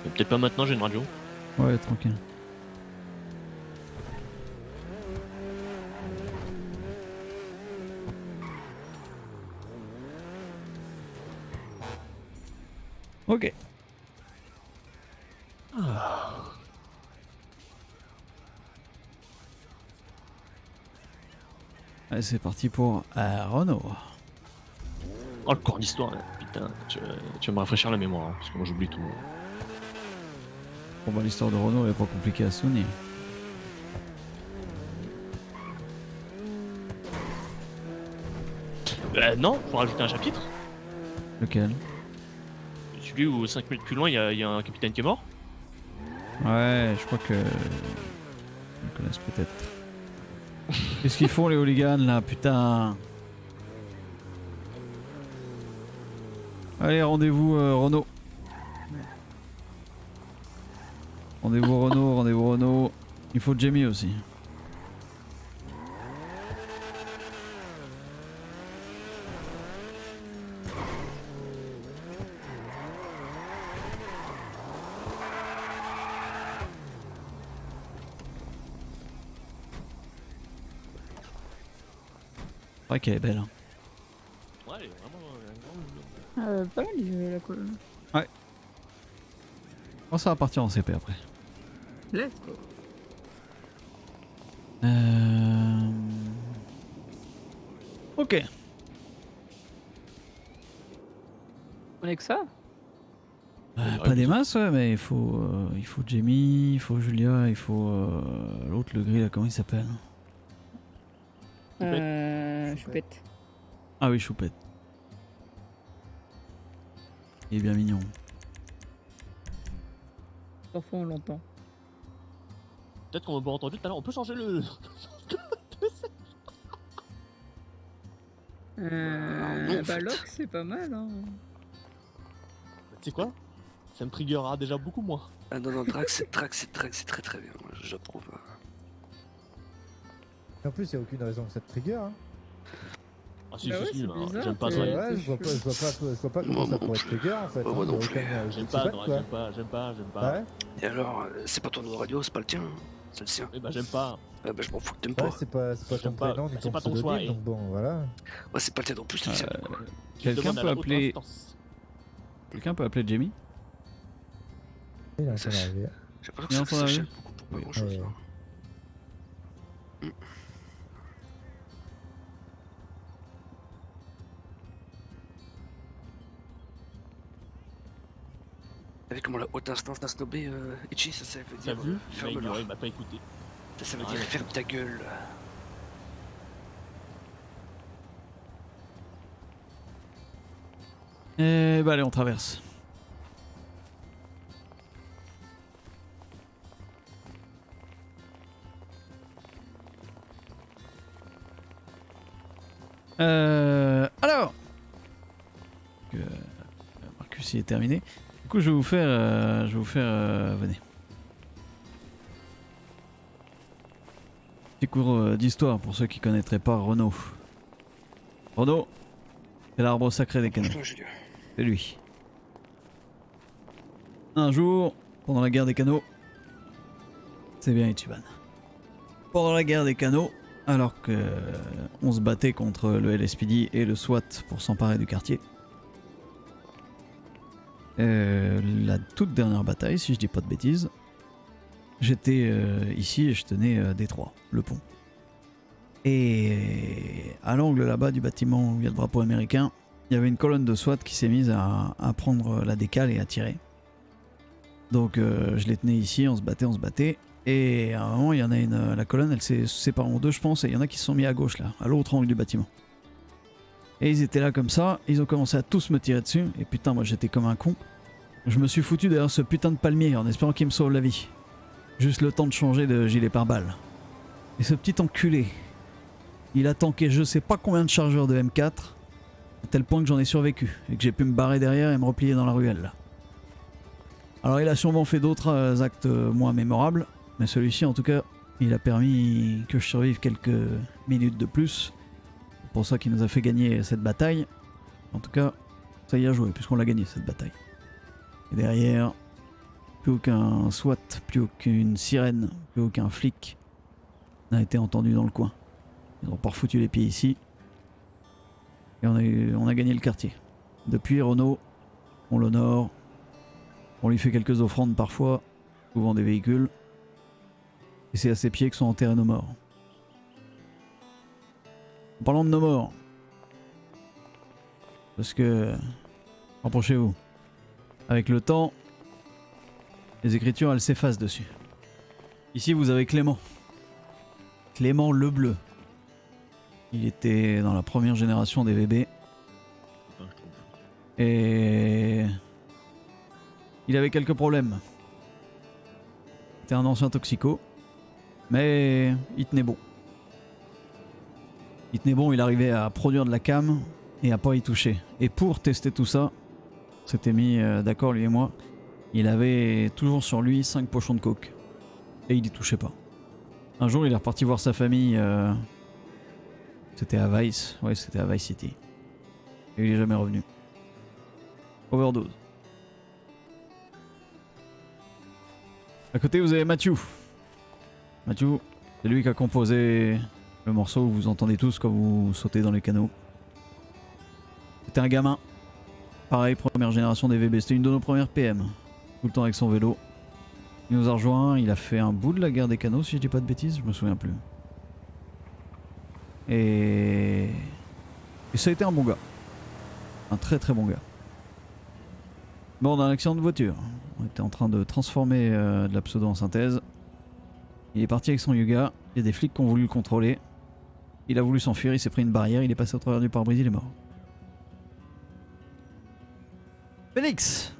Mais peut-être pas maintenant, j'ai une radio. Ouais, tranquille. Ok. Allez, c'est parti pour Renault. Oh, le cours d'histoire, là. Putain, tu vas me rafraîchir la mémoire, hein, parce que moi j'oublie tout. Bon bah l'histoire de Renault elle est pas compliquée à souvenir. Non, faut rajouter un chapitre. Lequel? Celui où 5 minutes plus loin, il y a un capitaine qui est mort. Ouais, je crois que... Ils me connaissent peut-être. Qu'est-ce qu'ils font les hooligans là, putain? Allez, rendez-vous Renault. Rendez-vous Renault. Il faut Jamie aussi. vrai qu'elle est belle. Hein. Ouais, elle est vraiment. Pas mal la colonne. Ouais. Bon, ça va partir en CP après. Let's go. Ok. On est que ça? Pas des masses, ouais, mais il faut Jamie, il faut Julia, il faut l'autre, le gris là, comment il s'appelle? Choupette. Ah oui, Choupette. Il est bien mignon. Parfois on l'entend. Peut-être qu'on m'a pas entendu tout à l'heure, on peut changer le. Bah Locke c'est pas mal hein. Tu sais quoi? Ça me triggerera déjà beaucoup moins. Ah non, Drax, c'est très très bien, moi, j'approuve. En plus, il n'y a aucune raison que ça te trigger. Hein. Ah si, Bah ouais, c'est nul, c'est hein. bizarre, J'aime pas c'est- ça. Ouais, je vois pas comment ça pourrait te trigger en fait. Moi non plus. J'aime pas, Drax, j'aime pas. Ouais, Et alors, c'est pas ton nom radio, c'est pas le tien, hein, c'est le sien. Eh bah j'aime pas. Ah bah je m'en fous que t'aimes ouais pas. c'est pas ton J'aime pas. prénom ni C'est ton pas ton choix, pseudonyme, donc bon, voilà. Ouais, c'est pas le tien non plus, c'est le sien. Quelqu'un peut appeler. Quelqu'un peut appeler Jamie? Il est en train d'arriver. J'ai pas Il est en l'impression que train ça d'arriver. s'achète beaucoup pour pas grand chose. T'as vu comment la haute instance d'un snobé, Itchy, ça veut T'as dire vu? ferme-la. Il m'a pas écouté. Ça veut Ah, dire ouais. ferme ta gueule. Bah allez, on traverse. Alors Marcus il est terminé. Du coup je vais vous faire venez. Petit cours d'histoire pour ceux qui connaîtraient pas Renaud. Renaud, c'est l'arbre sacré des canons. C'est lui. Un jour, pendant la guerre des canaux, c'est bien Ichiban. Pendant la guerre des canaux, alors que on se battait contre le LSPD et le SWAT pour s'emparer du quartier. La toute dernière bataille, si je dis pas de bêtises, j'étais ici et je tenais Détroit, le pont. Et à l'angle là-bas du bâtiment où il y a le drapeau américain, il y avait une colonne de SWAT qui s'est mise à prendre la décale et à tirer. Donc je les tenais ici, on se battait. Et à un moment, il y en a une, la colonne, elle s'est séparée en deux, je pense, et il y en a qui se sont mis à gauche, là, à l'autre angle du bâtiment. Et ils étaient là comme ça, ils ont commencé à tous me tirer dessus, et putain, moi j'étais comme un con. Je me suis foutu derrière ce putain de palmier en espérant qu'il me sauve la vie. Juste le temps de changer de gilet pare-balles. Et ce petit enculé, il a tanké je sais pas combien de chargeurs de M4, à tel point que j'en ai survécu, et que j'ai pu me barrer derrière et me replier dans la ruelle, là. Alors il a sûrement fait d'autres actes moins mémorables, mais celui-ci en tout cas, il a permis que je survive quelques minutes de plus. C'est pour ça qu'il nous a fait gagner cette bataille. En tout cas, ça y a joué, puisqu'on l'a gagné cette bataille. Et derrière, plus aucun SWAT, plus aucune sirène, plus aucun flic n'a été entendu dans le coin. Ils n'ont pas refoutu les pieds ici. Et on a gagné le quartier. Depuis, Renaud, on l'honore. On lui fait quelques offrandes parfois, souvent des véhicules. Et c'est à ses pieds que sont enterrés nos morts. En parlant de nos morts, parce que, rapprochez-vous, avec le temps, les écritures elles s'effacent dessus. Ici vous avez Clément. Clément le Bleu. Il était dans la première génération des VB. Et il avait quelques problèmes. C'était un ancien toxico. Mais il tenait bon. Il arrivait à produire de la cam et à pas y toucher. Et pour tester tout ça, on s'était mis d'accord lui et moi. Il avait toujours sur lui 5 pochons de coke. Et il y touchait pas. Un jour il est reparti voir sa famille. C'était à Vice. Ouais, c'était à Vice City. Et il est jamais revenu. Overdose. À côté vous avez Mathieu. Mathieu, c'est lui qui a composé Le morceau où vous entendez tous quand vous sautez dans les canaux. C'était un gamin. Pareil, première génération des VB. C'était une de nos premières PM. Tout le temps avec son vélo. Il nous a rejoint. Il a fait un bout de la guerre des canaux, si je dis pas de bêtises. Je me souviens plus. Et ça a été un bon gars. Un très très bon gars. Bon, on a un accident de voiture. On était en train de transformer de la pseudo en synthèse. Il est parti avec son Yuga. Il y a des flics qui ont voulu le contrôler. Il a voulu s'enfuir, il s'est pris une barrière, il est passé au travers du pare-brise, il est mort. Phoenix.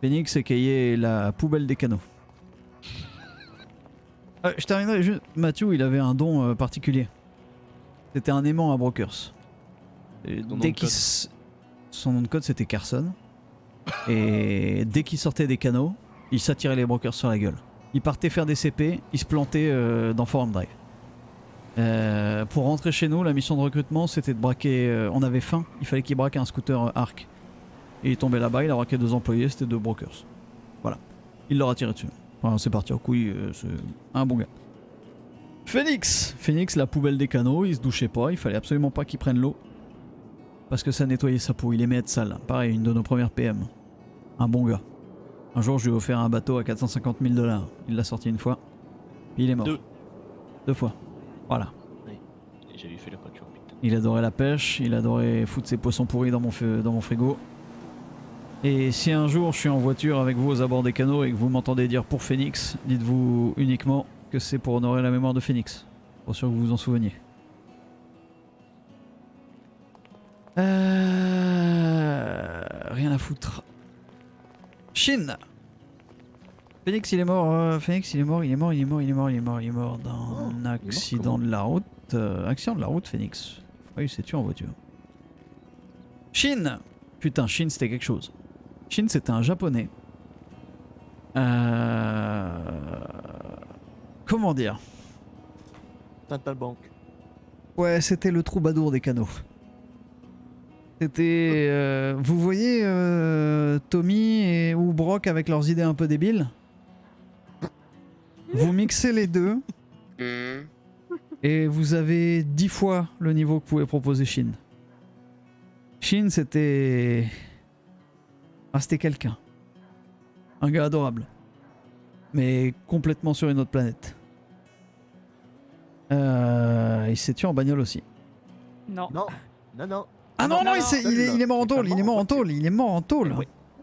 Phoenix, aka la poubelle des canaux. Je terminerai juste. Mathieu, il avait un don particulier. C'était un aimant à Brokers. Et dès qu'il son nom de code c'était Carson. Et dès qu'il sortait des canaux, il s'attirait les Brokers sur la gueule. Il partait faire des CP, il se plantait dans Forum Drive. Pour rentrer chez nous, la mission de recrutement c'était de braquer. On avait faim, il fallait qu'il braque un scooter Arc. Et il est tombé là-bas, il a braqué 2 employés, c'était 2 Brokers. Voilà. Il leur a tiré dessus. Enfin, c'est parti en couille, c'est un bon gars. Phoenix, la poubelle des canaux, il se douchait pas, il fallait absolument pas qu'il prenne l'eau. Parce que ça nettoyait sa peau, il aimait être sale. Pareil, une de nos premières PM. Un bon gars. Un jour, je lui ai offert un bateau à 450 000 $. Il l'a sorti une fois. Puis il est mort. 2 fois. Voilà. Oui. Et j'avais fait la peinture, putain. Il adorait la pêche, il adorait foutre ses poissons pourris dans mon frigo. Et si un jour je suis en voiture avec vous aux abords des canaux et que vous m'entendez dire pour Phoenix, dites-vous uniquement que c'est pour honorer la mémoire de Phoenix. Pour sûr que vous vous en souveniez. Rien à foutre. Chine. Phoenix il est mort, il est mort dans un accident de la route. Accident de la route Phoenix. Oui, il s'est tué en voiture. Chine. Putain, Chine c'était quelque chose. Chine c'était un japonais. Comment dire? Bank. Ouais, c'était le troubadour des canaux. C'était... vous voyez Tommy ou Brock avec leurs idées un peu débiles? Vous mixez les deux et vous avez 10 fois le niveau que pouvait proposer Shin. Shin c'était... Ah, c'était quelqu'un. Un gars adorable. Mais complètement sur une autre planète. Il s'est tué en bagnole aussi. Non. Ah non, il est mort en tôle, il est mort en tôle.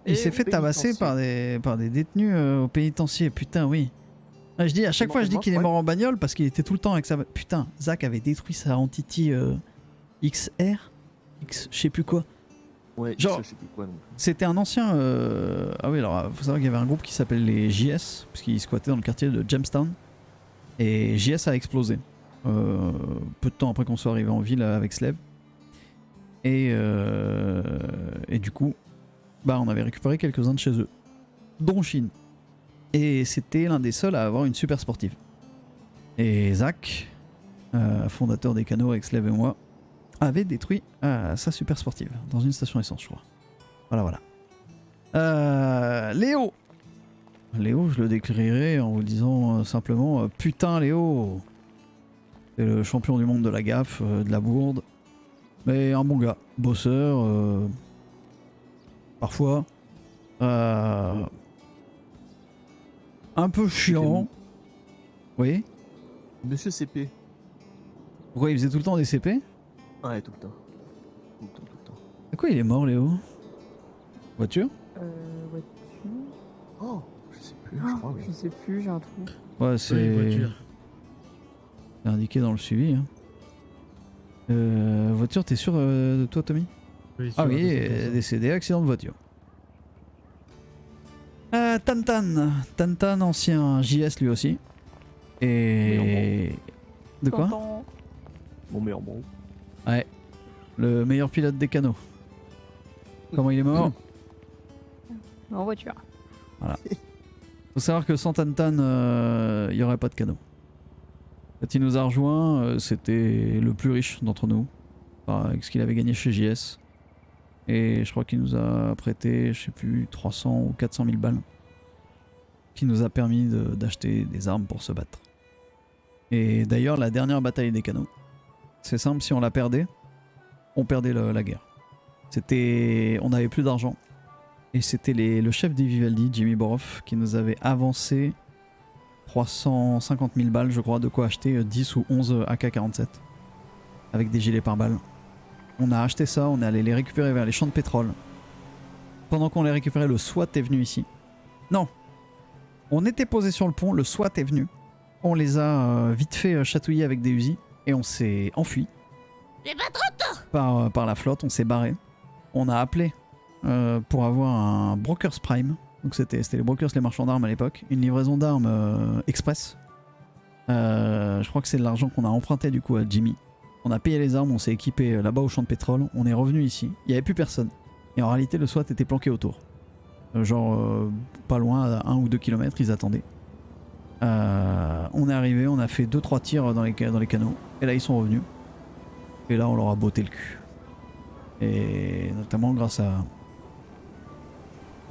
Il s'est fait tabasser par des détenus au pénitencier, putain oui. Je dis, à chaque fois je dis qu'il est mort en bagnole parce qu'il était tout le temps avec sa... Putain, Zach avait détruit sa Entity XR X, je sais plus quoi. Ouais, genre, je sais plus quoi. C'était un ancien... Ah oui, alors faut savoir qu'il y avait un groupe qui s'appelle les JS, parce qu'ils squattaient dans le quartier de Jamestown. Et JS a explosé. Peu de temps après qu'on soit arrivé en ville avec Slave. Et du coup, bah on avait récupéré quelques-uns de chez eux, dont Shin. Et c'était l'un des seuls à avoir une super sportive. Et Zach, fondateur des canaux avec Slave et moi, avait détruit sa super sportive dans une station essence, je crois. Voilà. Léo, je le décrirai en vous disant simplement putain Léo, c'est le champion du monde de la gaffe, de la bourde. Mais un bon gars, bosseur, parfois un peu chiant. Oui. Monsieur CP. Pourquoi il faisait tout le temps des CP? Ouais, tout le temps. De quoi il est mort, Léo? Voiture? Voiture. Oh, je sais plus, Ah, je crois. je sais plus, j'ai un trou. Ouais, c'est indiqué dans le suivi. Hein. Voiture, t'es sûr de toi, Tommy? Oui, ah oui, décédé, accident de voiture. Tantan, ancien JS lui aussi. Et... De quoi? Mon meilleur bon. Ouais, le meilleur pilote des canaux. Comment il est mort? En voiture. Voilà. Faut savoir que sans Tantan, il n'y aurait pas de canaux. Quand il nous a rejoint, c'était le plus riche d'entre nous, avec ce qu'il avait gagné chez JS. Et je crois qu'il nous a prêté, je sais plus, 300 ou 400 000 balles. Qui nous a permis d'acheter des armes pour se battre. Et d'ailleurs, la dernière bataille des canaux, c'est simple, si on la perdait, on perdait la guerre. On n'avait plus d'argent. Et c'était le chef des Vivaldi, Jimmy Boroff, qui nous avait avancé 350 000 balles, je crois, de quoi acheter 10 ou 11 AK-47 avec des gilets pare-balles. On a acheté ça, on est allé les récupérer vers les champs de pétrole. Pendant qu'on les récupérait, le SWAT est venu ici. Non, on était posé sur le pont, le SWAT est venu. On les a vite fait chatouiller avec des Uzi et on s'est enfui. J'ai pas trop de temps. Par la flotte, on s'est barré. On a appelé pour avoir un Brokers Prime. Donc c'était les brokers, les marchands d'armes à l'époque. Une livraison d'armes express. Je crois que c'est de l'argent qu'on a emprunté du coup à Jimmy. On a payé les armes, on s'est équipé là-bas au champ de pétrole. On est revenu ici. Il n'y avait plus personne. Et en réalité, le SWAT était planqué autour. Pas loin, à 1 ou 2 km, ils attendaient. On est arrivé, on a fait 2-3 tirs dans les canaux. Et là, ils sont revenus. Et là, on leur a botté le cul. Et notamment grâce à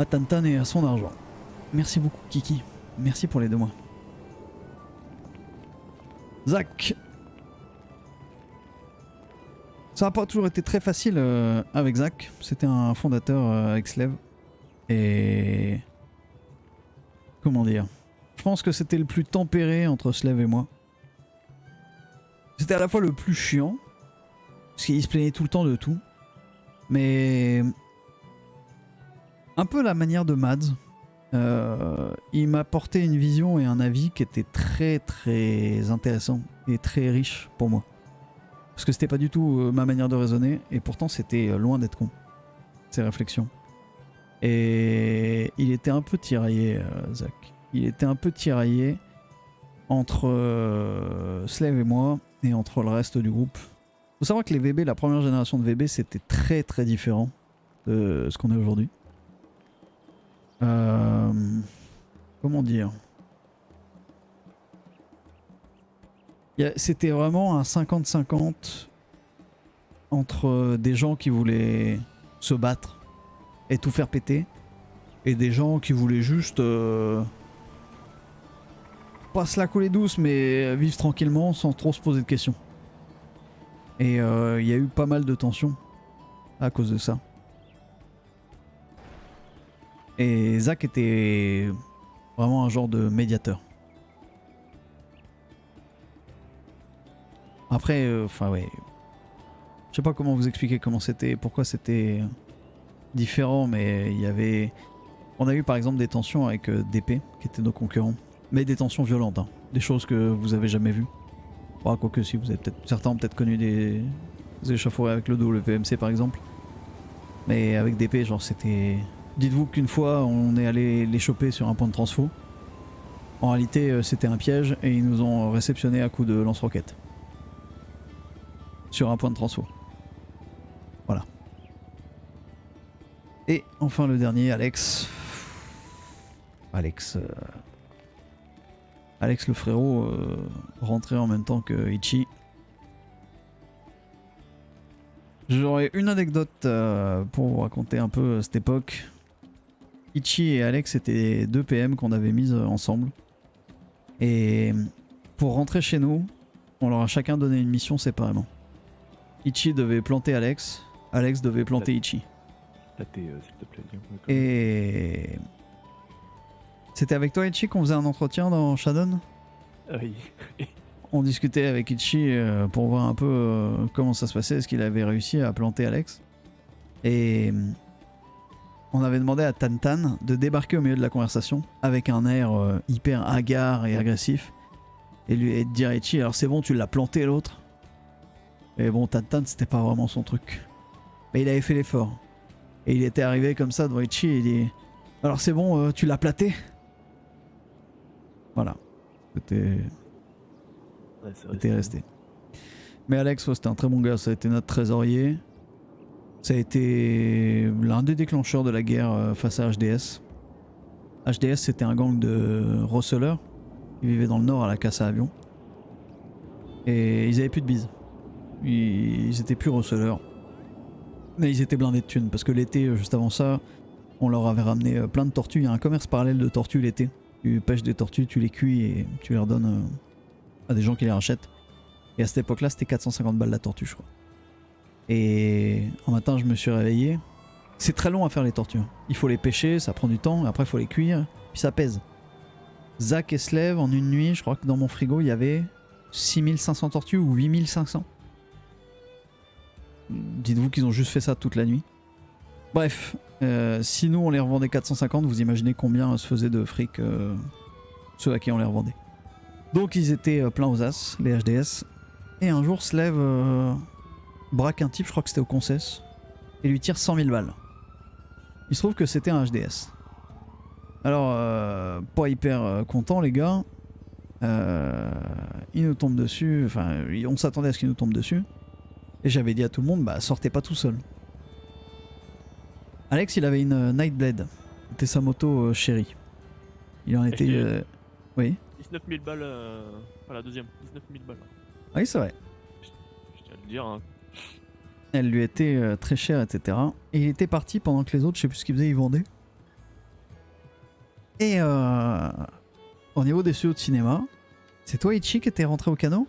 Tantan et à son argent. Merci beaucoup, Kiki. Merci pour les 2 mois. Zach. Ça n'a pas toujours été très facile avec Zach. C'était un fondateur avec Slev. Et... comment dire? Je pense que c'était le plus tempéré entre Slev et moi. C'était à la fois le plus chiant. Parce qu'il se plaignait tout le temps de tout. Mais... un peu la manière de Mads. Il m'a apporté une vision et un avis qui était très très intéressant et très riche pour moi. Parce que c'était pas du tout ma manière de raisonner et pourtant c'était loin d'être con, ces réflexions. Et il était un peu tiraillé, Zach. Il était un peu tiraillé entre Slev et moi et entre le reste du groupe. Faut savoir que les VB, la première génération de VB, c'était très très différent de ce qu'on est aujourd'hui. Comment dire? C'était vraiment un 50-50 entre des gens qui voulaient se battre et tout faire péter et des gens qui voulaient juste pas se la couler douce mais vivre tranquillement sans trop se poser de questions. Et il y a eu pas mal de tensions à cause de ça. Et Zach était vraiment un genre de médiateur. Après, ouais. Je sais pas comment vous expliquer comment c'était, pourquoi c'était différent, mais il y avait... On a eu par exemple des tensions avec DP, qui étaient nos concurrents. Mais des tensions violentes, hein. Des choses que vous avez jamais vues. Bon, quoique si, vous avez certains ont peut-être connu des échauffourées avec le WPMC par exemple. Mais avec DP, genre c'était... Dites-vous qu'une fois, on est allé les choper sur un point de transfo. En réalité, c'était un piège et ils nous ont réceptionné à coups de lance-roquettes. Sur un point de transfo. Voilà. Et enfin le dernier, Alex. Alex le frérot rentré en même temps que Ichi. J'aurais une anecdote pour vous raconter un peu cette époque. Ichi et Alex étaient 2 PM qu'on avait mises ensemble. Et pour rentrer chez nous, on leur a chacun donné une mission séparément. Ichi devait planter Alex, Alex devait planter Ichi. S'il te plaît. Et... c'était avec toi Ichi qu'on faisait un entretien dans Shadon? Oui. On discutait avec Ichi pour voir un peu comment ça se passait, est-ce qu'il avait réussi à planter Alex. Et on avait demandé à Tantan de débarquer au milieu de la conversation avec un air hyper hagard et agressif et de dire à Ichi, alors c'est bon, tu l'as planté l'autre. Et bon, Tantan c'était pas vraiment son truc. Mais il avait fait l'effort. Et il était arrivé comme ça devant Ichi et il dit, alors c'est bon, tu l'as platé. Voilà. C'était resté. Mais Alex, c'était un très bon gars, ça a été notre trésorier. Ça a été l'un des déclencheurs de la guerre face à HDS. HDS, c'était un gang de receleurs qui vivaient dans le nord à la casse à avion. Et ils avaient plus de bise. Ils étaient plus receleurs. Mais ils étaient blindés de thunes parce que l'été, juste avant ça, on leur avait ramené plein de tortues. Il y a un commerce parallèle de tortues l'été. Tu pêches des tortues, tu les cuis et tu leur donnes à des gens qui les rachètent. Et à cette époque-là, c'était 450 balles la tortue, je crois. Et un matin, je me suis réveillé. C'est très long à faire les tortues. Il faut les pêcher, ça prend du temps, après il faut les cuire, puis ça pèse. Zach et Slev, en une nuit, je crois que dans mon frigo, il y avait 6500 tortues ou 8500. Dites-vous qu'ils ont juste fait ça toute la nuit. Bref, si nous on les revendait 450, vous imaginez combien se faisait de fric ceux à qui on les revendait. Donc ils étaient pleins aux as, les HDS. Et un jour, Slev braque un type, je crois que c'était au Concess, et lui tire 100 000 balles. Il se trouve que c'était un HDS. Alors, pas hyper content les gars. Il nous tombe dessus, enfin on s'attendait à ce qu'il nous tombe dessus. Et j'avais dit à tout le monde, bah sortez pas tout seul. Alex il avait une Nightblade. C'était sa moto chérie. Il en était... Oui. 19 000 balles à la deuxième. 19 000 balles. Ah oui c'est vrai. Je tiens à le dire. Hein. Elle lui était très chère, etc. Et il était parti pendant que les autres, je sais plus ce qu'ils faisaient, ils vendaient. Et au niveau des studios de cinéma, c'est toi Ichi qui était rentré au canot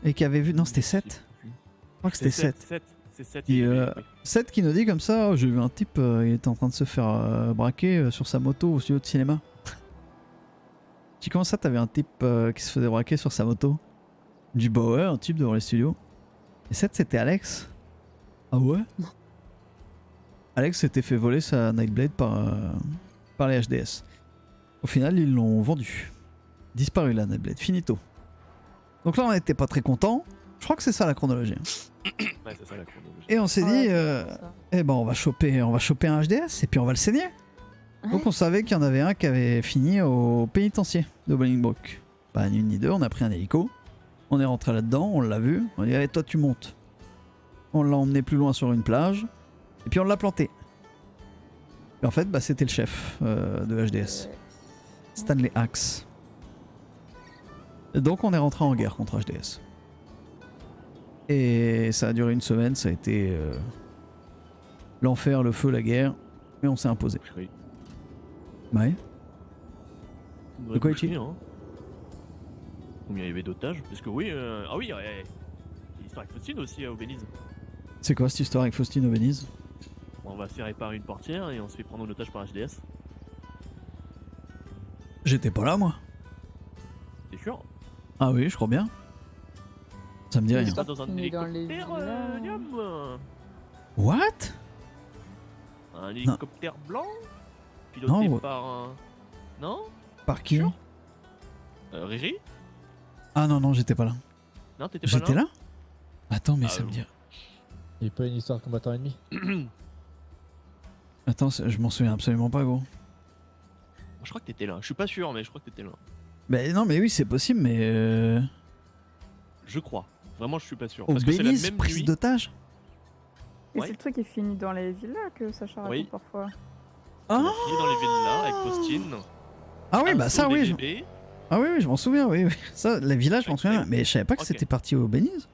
et qui avait vu... Non c'était 7. Je crois que c'était 7. C'est 7. Et 7 qui nous dit comme ça, oh, j'ai vu un type, il était en train de se faire braquer sur sa moto au studio de cinéma. Tu comment ça t'avais un type qui se faisait braquer sur sa moto? Du bah ouais, un type devant les studios. Et 7 c'était Alex. Ah ouais? Alex s'était fait voler sa Nightblade par les HDS. Au final ils l'ont vendu. Disparu la Nightblade, finito. Donc là on n'était pas très contents. Je crois que c'est ça la chronologie. Ouais, c'est ça la chronologie. Et on s'est dit, eh ben on va choper un HDS et puis on va le saigner. Donc on savait qu'il y en avait un qui avait fini au pénitencier de Bolingbroke. Pas ni une ni deux, on a pris un hélico. On est rentré là-dedans, on l'a vu. On a dit allez toi tu montes. On l'a emmené plus loin sur une plage. Et puis on l'a planté. Et en fait bah, c'était le chef de HDS. Stanley Axe. Et donc on est rentré en guerre contre HDS. Et ça a duré une semaine, ça a été l'enfer, le feu, la guerre. Mais on s'est imposé. Ouais. De quoi est-il hein. Combien il y avait d'otages? Parce que oui, ah oui, l'histoire avec Faustine aussi au Belize. C'est quoi cette histoire avec Faustine au Belize? On va se faire réparer une portière et on se fait prendre en otage par HDS. J'étais pas là moi. T'es sûr? Ah oui, je crois bien. Ça me dit rien. Pas dans un hélicoptère, Liam. What? Un hélicoptère blanc piloté non, par un... Non? Par qui? Riri? Ah non, non, j'étais pas là. Non, t'étais pas là? J'étais là? Attends, mais ça me dit... Il n'y a pas une histoire de combattant ennemi? Attends, je m'en souviens absolument pas, gros. Je crois que t'étais là, je suis pas sûr, mais je crois que t'étais là. Bah non, mais oui, c'est possible, mais... Je crois. Vraiment, je suis pas sûr. Au Parce que c'est la Belize, même prise nuit. d'otage? Et c'est le truc qui finit dans les villas que Sacha raconte parfois. On a fini dans les villas avec Faustine. Ah oui, bah ça, oui. Bébés. Ah oui, oui, je m'en souviens, oui, oui. Ça, la village, je m'en souviens. Mais je savais pas que c'était parti au Belize.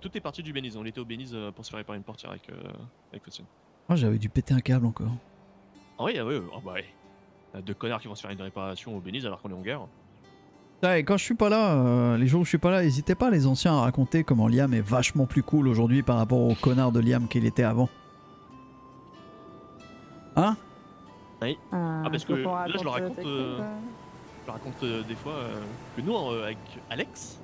Tout est parti du Belize. On était au Belize pour se faire réparer une portière avec Faustine. Oh, j'avais dû péter un câble encore. Ah oui, oui, ah bah ouais. Deux connards qui vont se faire une réparation au Belize alors qu'on est en guerre. Ah, et quand je suis pas là, les jours où je suis pas là, n'hésitez pas les anciens à raconter comment Liam est vachement plus cool aujourd'hui par rapport au connard de Liam qu'il était avant. Hein? Oui. Ah parce que là je le raconte, des fois que nous avec Alex,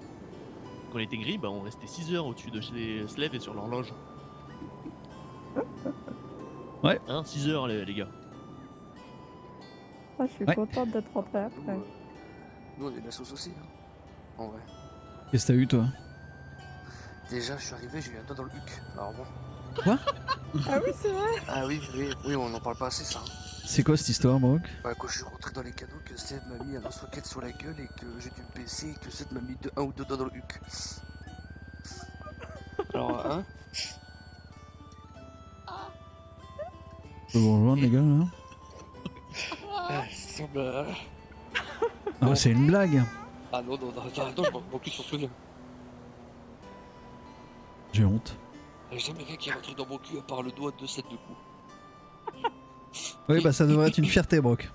quand on était gris, bah, on restait 6 heures au-dessus de chez Slev et sur l'horloge. Ouais. Hein, 6 heures les gars. Ah, je suis contente d'être rentrée après. Nous on est de la sauce aussi, hein. En vrai. Qu'est-ce que t'as eu toi? Déjà je suis arrivé, j'ai eu un doigt dans le huc. Alors bon. Quoi? Ah oui c'est vrai. Ah oui, on en parle pas assez ça. C'est quoi cette histoire, Brock? Bah quand je suis rentré dans les canaux, que Seth m'a mis un lance-roquette sur la gueule et que j'ai dû me baisser et que Seth m'a mis un ou deux doigts dans le huc. Alors hein? Je peux vous rejoindre les gars là? Ah, ça semble... Ah, c'est une blague. Ah non, je m'en plus sur souvenir. J'ai honte. Il n'y a jamais rien qui est rentré dans mon cul à part le doigt de Seth de coup. Oui, bah ça devrait être une fierté, Brock.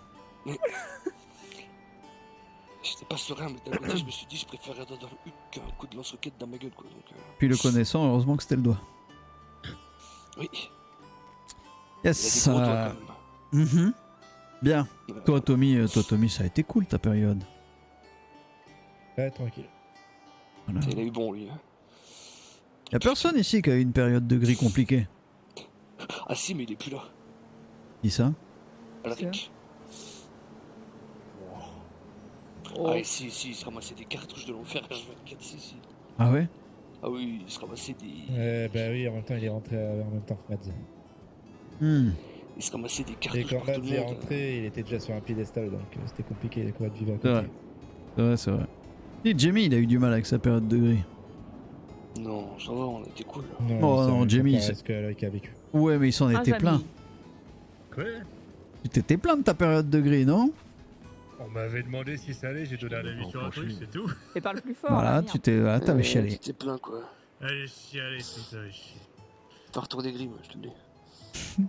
J'étais pas serein, mais d'un côté, je me suis dit, je préférais dans le hut qu'un coup de lance-roquette dans ma gueule, quoi. Donc, Puis le connaissant, heureusement que c'était le doigt. Oui. Yes. Il y a des gros doigts, quand même. Bien. Toi, Tommy, ça a été cool ta période. Ouais, tranquille. Voilà. Il a eu bon, lui. Hein. Y'a personne ici qui a eu une période de gris compliquée. Ah si, mais il est plus là. Qui ça? Alric. Oh. Ah, et si, il se ramassait des cartouches de l'enfer H24, si. Ah ouais? Ah oui, il se ramassait des... Bah oui, en même temps, il est rentré en même temps que Mads. Il se ramassait des Et cartouches quand pour Mads tout le est monde. rentré, il était déjà sur un piédestal, donc c'était compliqué quoi, de vivre à C'est côté. vrai. C'est vrai. Et Jamie, il a eu du mal avec sa période de gris. Non, ça va, on a été cool. Non, Jamie, c'est ce qu'Alric a vécu. Ouais, mais il s'en était plein. Quoi? Tu t'étais plein de ta période de gris, non? On m'avait demandé si ça allait, j'ai donné un avis sur un truc, c'est tout. Et parle plus fort. Voilà, hein, t'avais chialé. Tu t'es plein, quoi. Allez, chialez, tout ça, chier. T'as retourné gris, moi, je te le dis.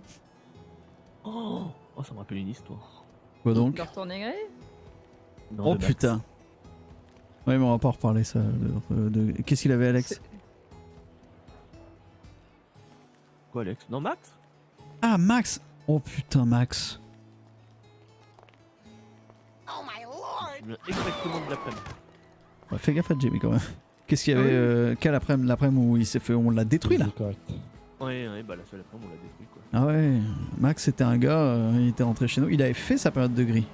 Oh, ça me rappelle une histoire. Quoi donc? De retourner gris? Non, Oh de Max. putain. Ouais, mais on va pas en reparler ça. Qu'est-ce qu'il avait, Alex? Quoi, Alex? Non, Max? Ah, Max! Oh putain, Max. Exactement de l'après-midi. Ouais, fais gaffe à Jamie quand même. Qu'est-ce qu'il y avait quel l'après-midi où il s'est fait, on l'a détruit là? Ouais, bah la seule après-midi, on l'a détruit quoi. Ah ouais, Max c'était un gars, il était rentré chez nous, il avait fait sa période de gris.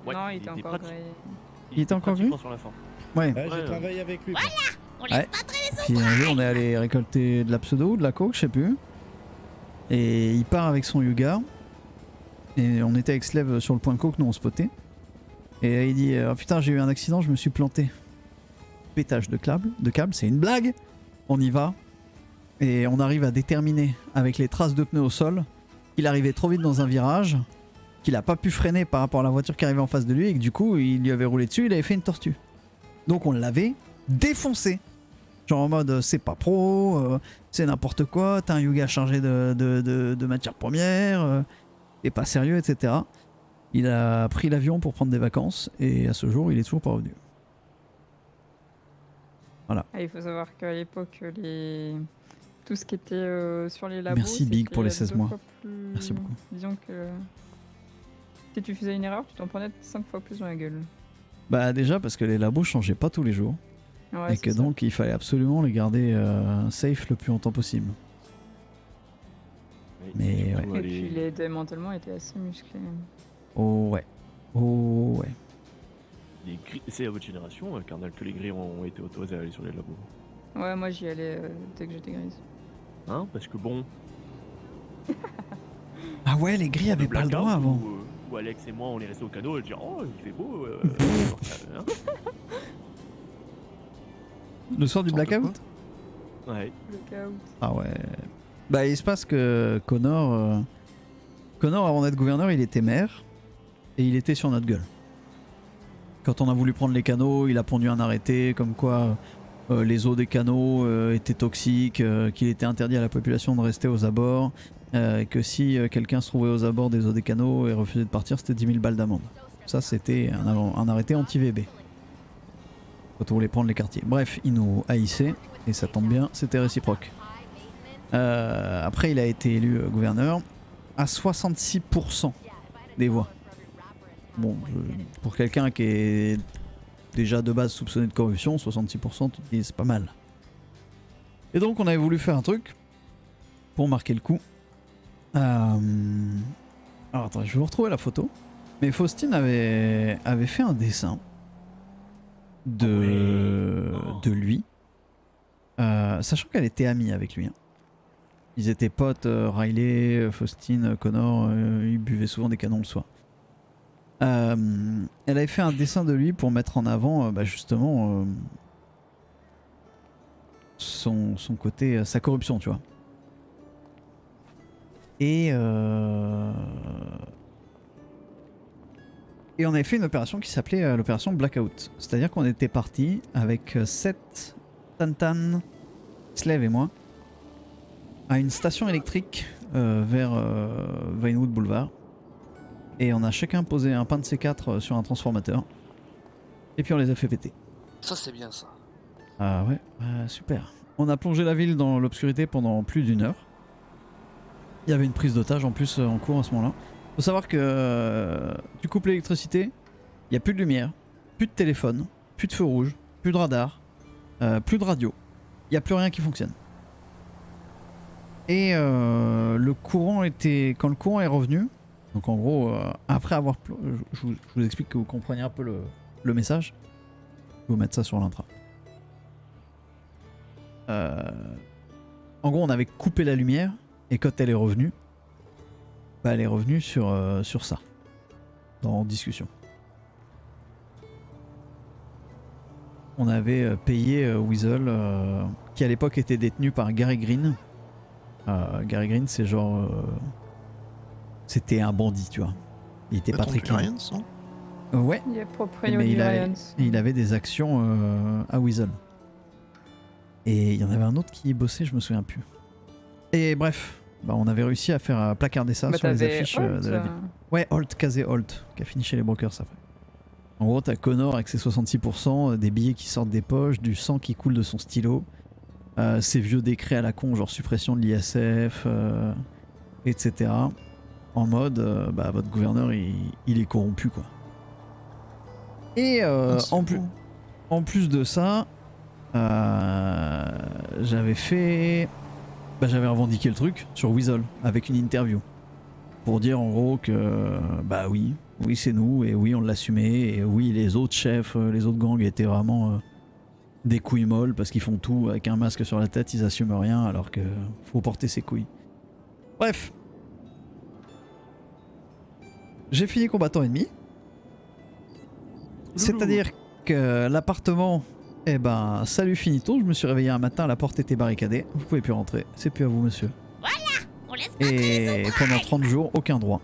Ouais, non, il était encore gris. Il était encore gris? Sur la fin. Ouais. J'ai travaillé avec lui. On laisse Ouais. pas traîner son Puis un jour on est allé récolter de la pseudo ou de la coke, je sais plus. Et il part avec son Yuga. Et on était avec Slev sur le point coke, nous on spotait. Et il dit oh putain j'ai eu un accident, je me suis planté. Pétage de câble, c'est une blague. On y va. Et on arrive à déterminer avec les traces de pneus au sol qu'il arrivait trop vite dans un virage, qu'il a pas pu freiner par rapport à la voiture qui arrivait en face de lui et que du coup il lui avait roulé dessus, il avait fait une tortue. Donc on l'avait défoncé. Genre en mode c'est pas pro, c'est n'importe quoi, t'as un Yuga chargé de matières premières, t'es pas sérieux, etc. Il a pris l'avion pour prendre des vacances et à ce jour il est toujours pas revenu. Voilà. Ah, il faut savoir qu'à l'époque, tout ce qui était sur les labos. Merci Big pour les 16 mois. Plus... Merci beaucoup. Disons que si tu faisais une erreur, tu t'en prenais 5 fois plus dans la gueule. Bah déjà parce que les labos changeaient pas tous les jours. Ouais, et que donc il fallait absolument les garder safe le plus longtemps possible. Mais ouais. Et puis les démantèlements étaient assez musclés. Oh ouais. Oh ouais. Les gris, c'est à votre génération, Cardinal, que les gris ont été autorisés à aller sur les labos. Ouais, moi j'y allais dès que j'étais grise. Hein? Parce que bon. Ah ouais, les gris avaient pas le droit avant. Où Alex et moi on est restés au canot et dire oh il fait beau. Hein. Le soir du blackout? Ouais. Blackout. Ah ouais. Bah il se passe que Connor avant d'être gouverneur il était maire et il était sur notre gueule. Quand on a voulu prendre les canaux, il a pondu un arrêté comme quoi les eaux des canaux étaient toxiques, qu'il était interdit à la population de rester aux abords, et que si quelqu'un se trouvait aux abords des eaux des canaux et refusait de partir, c'était 10 000 balles d'amende. Ça c'était un arrêté anti-VB. Quand on voulait prendre les quartiers. Bref, il nous haïssait et ça tombe bien, c'était réciproque. Après il a été élu gouverneur à 66% des voix. Bon, pour quelqu'un qui est déjà de base soupçonné de corruption, 66% tu te dis c'est pas mal. Et donc on avait voulu faire un truc pour marquer le coup. Alors attends, je vais vous retrouver la photo. Mais Faustine avait fait un dessin de lui, sachant qu'elle était amie avec lui. Hein. Ils étaient potes, Riley, Faustine, Connor, ils buvaient souvent des canons le soir. Elle avait fait un dessin de lui pour mettre en avant justement son côté, sa corruption, tu vois. Et on avait fait une opération qui s'appelait l'opération Blackout. C'est-à-dire qu'on était parti avec Seth, Tantan, Slev et moi à une station électrique vers Vinewood Boulevard. Et on a chacun posé un pain de C4 sur un transformateur. Et puis on les a fait péter. Ça, c'est bien ça. Ah ouais, super. On a plongé la ville dans l'obscurité pendant plus d'1 heure. Il y avait une prise d'otage en plus en cours à ce moment-là. Faut savoir que tu coupes l'électricité, il n'y a plus de lumière, plus de téléphone, plus de feu rouge, plus de radar, plus de radio. Il n'y a plus rien qui fonctionne. Et le courant était... Quand le courant est revenu, donc en gros, après avoir... Je vous explique que vous compreniez un peu le message. Je vais vous mettre ça sur l'intra. En gros, on avait coupé la lumière et quand elle est revenue, bah, elle est revenue sur ça, dans discussion. On avait payé Weasel, qui à l'époque était détenu par Gary Green. Gary Green, c'est genre, c'était un bandit, tu vois. Il était pas très clean. Ouais. Mais il avait des actions à Weasel. Et il y en avait un autre qui bossait, je me souviens plus. Et bref, bah on avait réussi à faire placarder ça sur les affiches de la ville. Ouais, Holt, Kazé Holt, qui a fini chez les brokers après. En gros, t'as Connor avec ses 66%, des billets qui sortent des poches, du sang qui coule de son stylo, ces vieux décrets à la con, genre suppression de l'ISF, etc. En mode, bah votre gouverneur, il est corrompu, quoi. Et en plus de ça... j'avais fait... Bah, j'avais revendiqué le truc sur Weasel avec une interview pour dire en gros que bah oui c'est nous et oui on l'assumait et oui les autres chefs, les autres gangs étaient vraiment des couilles molles parce qu'ils font tout avec un masque sur la tête, ils assument rien alors que faut porter ses couilles. Bref, j'ai fini combattant ennemi, c'est-à-dire que l'appartement... Eh ben, salut finito, je me suis réveillé un matin, la porte était barricadée, vous pouvez plus rentrer, c'est plus à vous monsieur. Voilà, on laisse Et pendant 30 jours, aucun droit.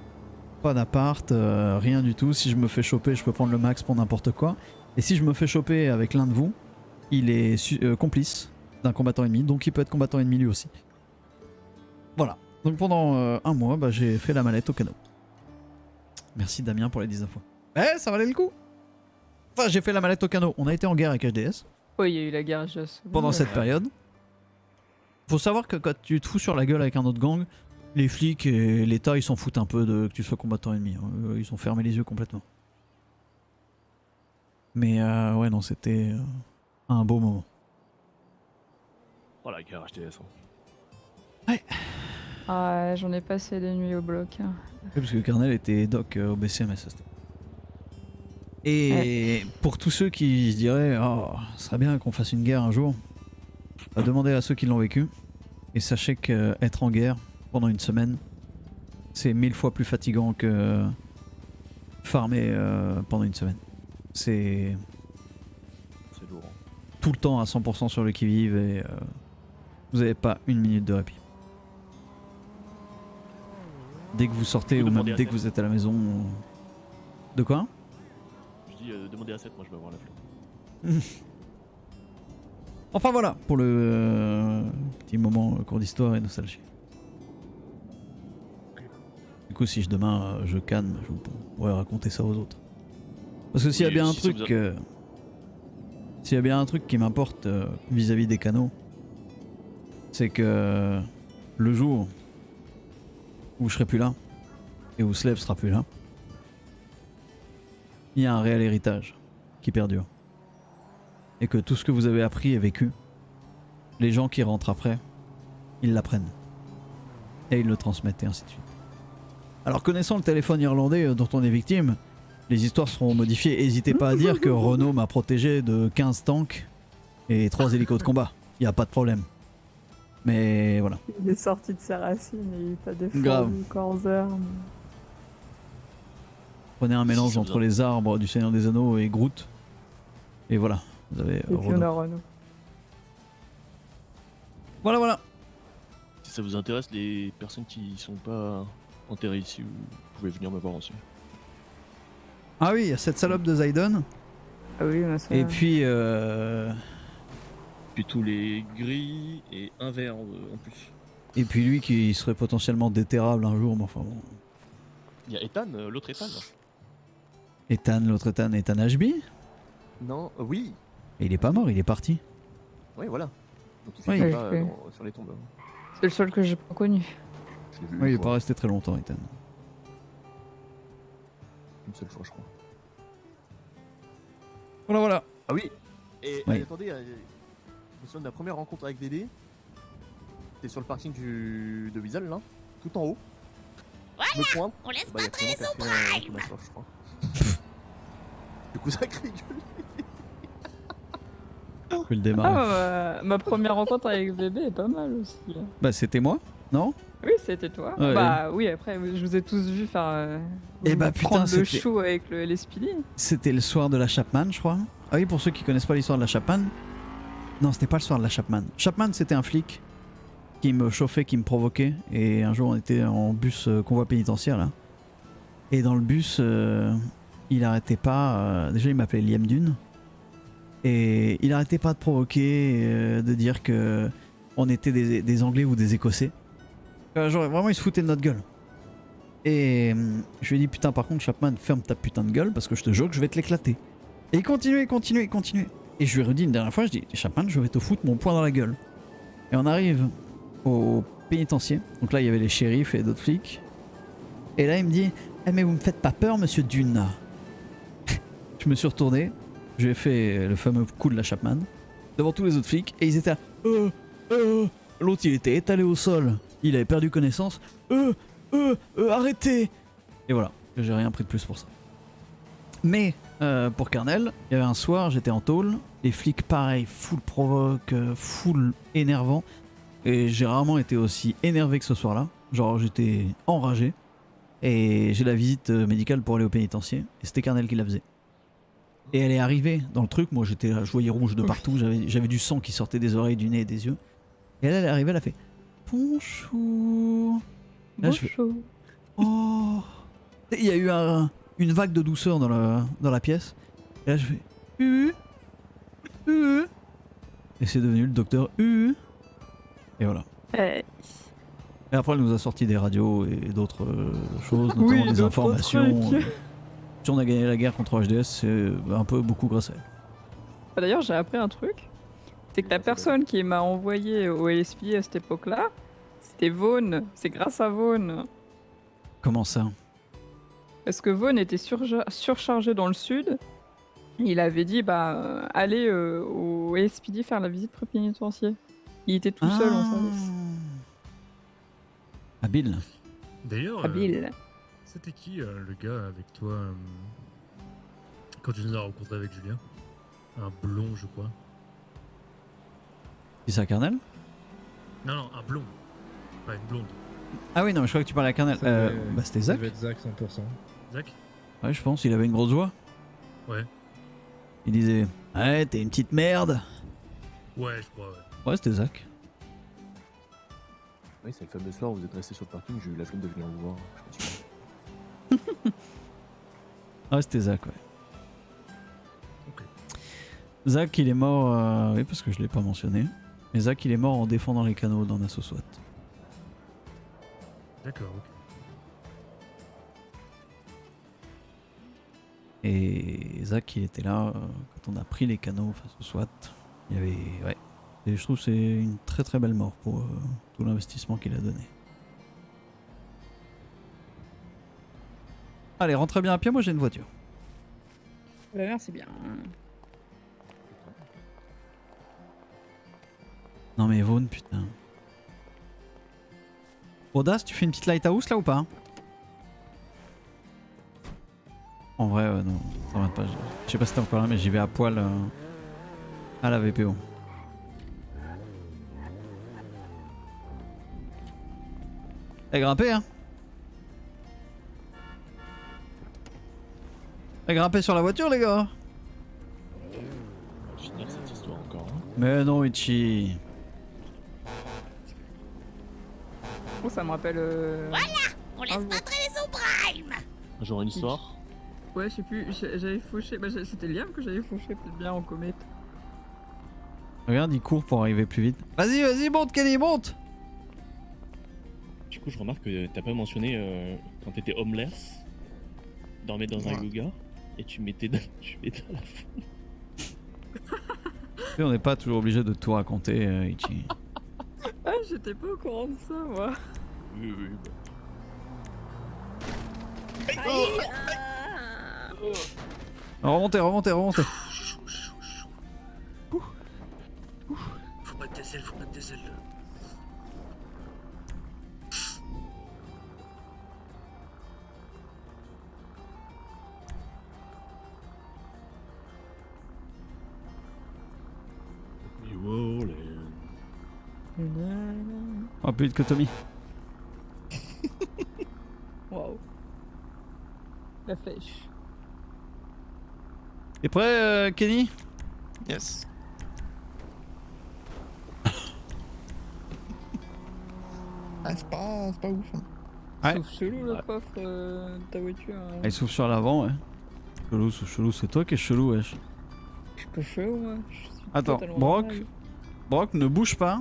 Pas d'appart, rien du tout, si je me fais choper, je peux prendre le max pour n'importe quoi. Et si je me fais choper avec l'un de vous, il est complice d'un combattant ennemi, donc il peut être combattant ennemi lui aussi. Voilà, donc pendant 1 mois, bah, j'ai fait la mallette au canot. Merci Damien pour les 10 infos. Eh, ça valait le coup. Enfin, j'ai fait la mallette au canot. On a été en guerre avec HDS. Oui, il y a eu la guerre HDS. Pendant cette période. Faut savoir que quand tu te fous sur la gueule avec un autre gang, les flics et l'État ils s'en foutent un peu de que tu sois combattant ennemi. Ils ont fermé les yeux complètement. Mais ouais, non, c'était un beau moment. Oh la guerre HDS. Ouais. Ah, j'en ai passé des nuits au bloc. Ouais, parce que Kernel était doc au BCMS. Et pour tous ceux qui se diraient oh, ce serait bien qu'on fasse une guerre un jour, demandez à ceux qui l'ont vécu et sachez qu'être en guerre pendant une semaine c'est 1000 fois plus fatigant que farmer pendant une semaine. C'est lourd. Tout le temps à 100% sur le qui-vive et vous n'avez pas une minute de répit. Dès que vous sortez ou même dès que vous êtes à la maison. De quoi ? Demandez à 7, moi je vais avoir la flotte. Enfin voilà pour le petit moment cours d'histoire et nostalgie. Du coup si demain je canne, je pourrais raconter ça aux autres. Parce que s'il y a bien un truc s'il y a bien un truc qui m'importe vis-à-vis des canaux, c'est que le jour où je serai plus là et où Slave sera plus là, il y a un réel héritage qui perdure. Et que tout ce que vous avez appris et vécu, les gens qui rentrent après, ils l'apprennent. Et ils le transmettent et ainsi de suite. Alors connaissant le téléphone irlandais dont on est victime, les histoires seront modifiées. N'hésitez pas à dire que Renault m'a protégé de 15 tanks et 3 hélicos de combat. Il n'y a pas de problème. Mais voilà. Il est sorti de ses racines et il t'a défendu grave. Corsair. Prenez un mélange entre les arbres du Seigneur des Anneaux et Groot. Et voilà, vous avez Renault. Voilà, voilà. Si ça vous intéresse, les personnes qui sont pas enterrées ici, vous pouvez venir me voir aussi. Ah oui, il y a cette salope de Zayden. Ah oui, ça... Et puis... Puis tous les gris et un vert en plus. Et puis lui qui serait potentiellement déterrable un jour, mais enfin bon. Il y a Ethan, l'autre Ethan. Ethan, l'autre Ethan, Ethan HB. Non, oui. Et il est pas mort, il est parti. Oui, voilà. Donc il Oui. fait pas sur les tombes. C'est le seul que j'ai pas connu. Je l'ai vu Oui, il une est fois. pas resté très longtemps, Ethan. Une seule fois, je crois. Voilà. Ah oui. Et Oui. attendez, je me souviens de la première rencontre avec Dédé. C'était sur le parking de Weasel, là, tout en haut. Je me pointe. On laisse Bah, y a pas traîner Clément son qui a fait un prime. massage, je crois. Du coup, ça crie gueule. Je peux le démarrer. Ma première rencontre avec bébé est pas mal aussi. Bah, c'était moi, non? Oui, c'était toi. Ouais. Bah oui, après, je vous ai tous vu faire. Eh bah, putain, prendre le c'était- show avec le LSPD. C'était le soir de la Chapman, je crois. Ah oui, pour ceux qui connaissent pas l'histoire de la Chapman. Non, c'était pas le soir de la Chapman. Chapman, c'était un flic qui me chauffait, qui me provoquait. Et un jour, on était en bus convoi pénitentiaire, là. Et dans le bus, il arrêtait pas. Déjà, il m'appelait Liam Dune. Et il arrêtait pas de provoquer, de dire que on était des Anglais ou des Écossais. Genre, vraiment, il se foutait de notre gueule. Et je lui ai dit, putain, par contre, Chapman, ferme ta putain de gueule parce que je te jure que je vais te l'éclater. Et il continuait. Et je lui ai redit une dernière fois, je dis, Chapman, je vais te foutre mon poing dans la gueule. Et on arrive au pénitencier. Donc là, il y avait les shérifs et d'autres flics. Et là, il me dit, eh, mais vous me faites pas peur, monsieur Dune. Je me suis retourné, j'ai fait le fameux coup de la Chapman devant tous les autres flics et ils étaient là. L'autre, il était étalé au sol, il avait perdu connaissance. Arrêtez. Et voilà, j'ai rien pris de plus pour ça. Mais pour Carnel, il y avait un soir, j'étais en tôle, les flics pareil, full provoque, full énervant. Et j'ai rarement été aussi énervé que ce soir-là. Genre j'étais enragé. Et j'ai la visite médicale pour aller au pénitencier. Et c'était Carnel qui la faisait. Et elle est arrivée dans le truc, moi j'étais là, je voyais rouge de partout, j'avais du sang qui sortait des oreilles, du nez et des yeux. Et elle est arrivée, elle a fait bonjour. Là, je fais, oh. Et il y a eu une vague de douceur dans la pièce. Et là je fais et c'est devenu le docteur Et voilà. Et après elle nous a sorti des radios et d'autres choses, notamment Oui, des d'autres informations. trucs. Si on a gagné la guerre contre HDS, c'est un peu beaucoup grâce à elle. D'ailleurs, j'ai appris un truc. C'est que la personne qui m'a envoyé au LSPD à cette époque-là, c'était Vaughn. C'est grâce à Vaughn. Comment ça? Parce que Vaughn était surchargé dans le sud. Il avait dit, allez au LSPD faire la visite pré-pénitentiaire. Il était tout seul en service. Habile. D'ailleurs, Habile. c'était qui le gars avec toi quand tu nous as rencontrés avec Julien? Un blond, je crois. C'est ça, Carnel? Non, un blond. Pas une blonde. Ah oui, non, mais je crois que tu parlais à Carnel. C'était Zach? Ça devait être Zach 100%. Zach? Ouais, je pense, il avait une grosse voix. Ouais. Il disait, ouais, t'es une petite merde. Ouais, je crois, ouais. Ouais, c'était Zach. Oui, c'est le fameux soir où vous êtes resté sur le parking, j'ai eu la flemme de venir vous voir. Ouais, c'était Zach, ouais. Zach, il est mort, oui, parce que je l'ai pas mentionné. Mais Zach, il est mort en défendant les canaux dans Nassau SWAT. D'accord, ok. Et Zach, il était là quand on a pris les canaux face au SWAT. Il y avait, ouais. Et je trouve que c'est une très très belle mort pour tout l'investissement qu'il a donné. Allez, rentrez bien à pied, moi j'ai une voiture. Bah merci bien. Non mais Vaughn, putain. Audace, tu fais une petite lighthouse là ou pas? En vrai, non, ça m'arrête pas. Je sais pas si t'es encore là, mais j'y vais à poil à la VPO. T'as grimpé, hein? T'as grimpé sur la voiture, les gars? On va finir cette histoire encore. Hein. Mais non, Ichi. Oh, ça me rappelle. Voilà, on laisse pas traîner son prime. Genre une histoire. Ouais, je sais plus, j'avais fauché. C'était Liam que j'avais fauché peut-être bien en comète. Regarde, il court pour arriver plus vite. Vas-y, monte, Kenny, monte! Du coup, je remarque que t'as pas mentionné quand t'étais homeless, dormais dans un yoga et tu mettais à la foule. Et on n'est pas toujours obligé de tout raconter, Ichi. Ah, j'étais pas au courant de ça, moi. Oui, oui. Remontez. Faut mettre des ailes, faut mettre des ailes. New Orleans. Oh, plus vite que Tommy. Waouh. La flèche. T'es prêt, Kenny? Yes. Ah, c'est pas ouf. Hein. Ouais. Sauf chelou le coffre de ta voiture. Hein. Ah, il s'ouvre sur l'avant, ouais. Chelou, c'est toi qui es chelou, wesh. Je suis pas chelou, moi. Je suis Attends, totalement Brock. normal. Brock, ne bouge pas.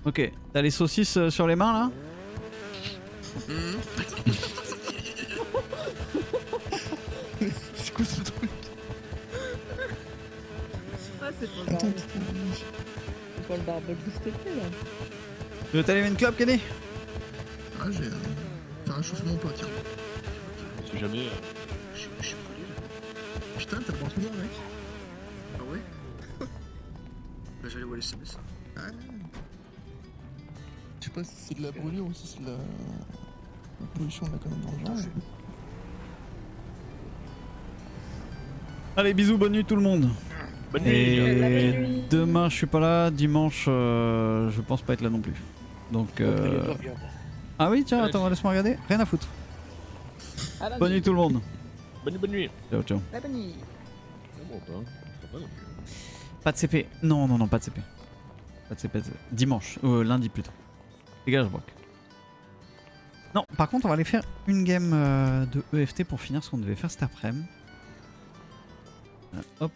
Ok, t'as les saucisses sur les mains là? C'est quoi ce truc? Ah, c'est pas le barbecue. C'est pas le barbecue de cet été là. Tu veux t'allumer une clope, Kenny? Ah, j'ai faire réchauffer mon pote, tiens. Je sais jamais. Je suis brûlé là. Putain, t'as pas tout mec. Ah ouais? Bah j'allais voir les SMS. Ouais. Je sais pas si c'est de la brûlure ou si c'est de la pollution de la colonne d'argent. Allez, bisous, bonne nuit tout le monde. Bonne nuit. Et demain je suis pas là, dimanche je pense pas être là non plus. Donc ah oui tiens, attends, laisse-moi regarder, rien à foutre. Bonne nuit tout le monde. Bonne nuit. Ciao. La bonne nuit. Pas de CP. Non, pas de CP. Pas de CP. Dimanche, lundi plutôt. Dégage, Brock. Non, par contre on va aller faire une game de EFT pour finir ce qu'on devait faire cet après-midi. Hop.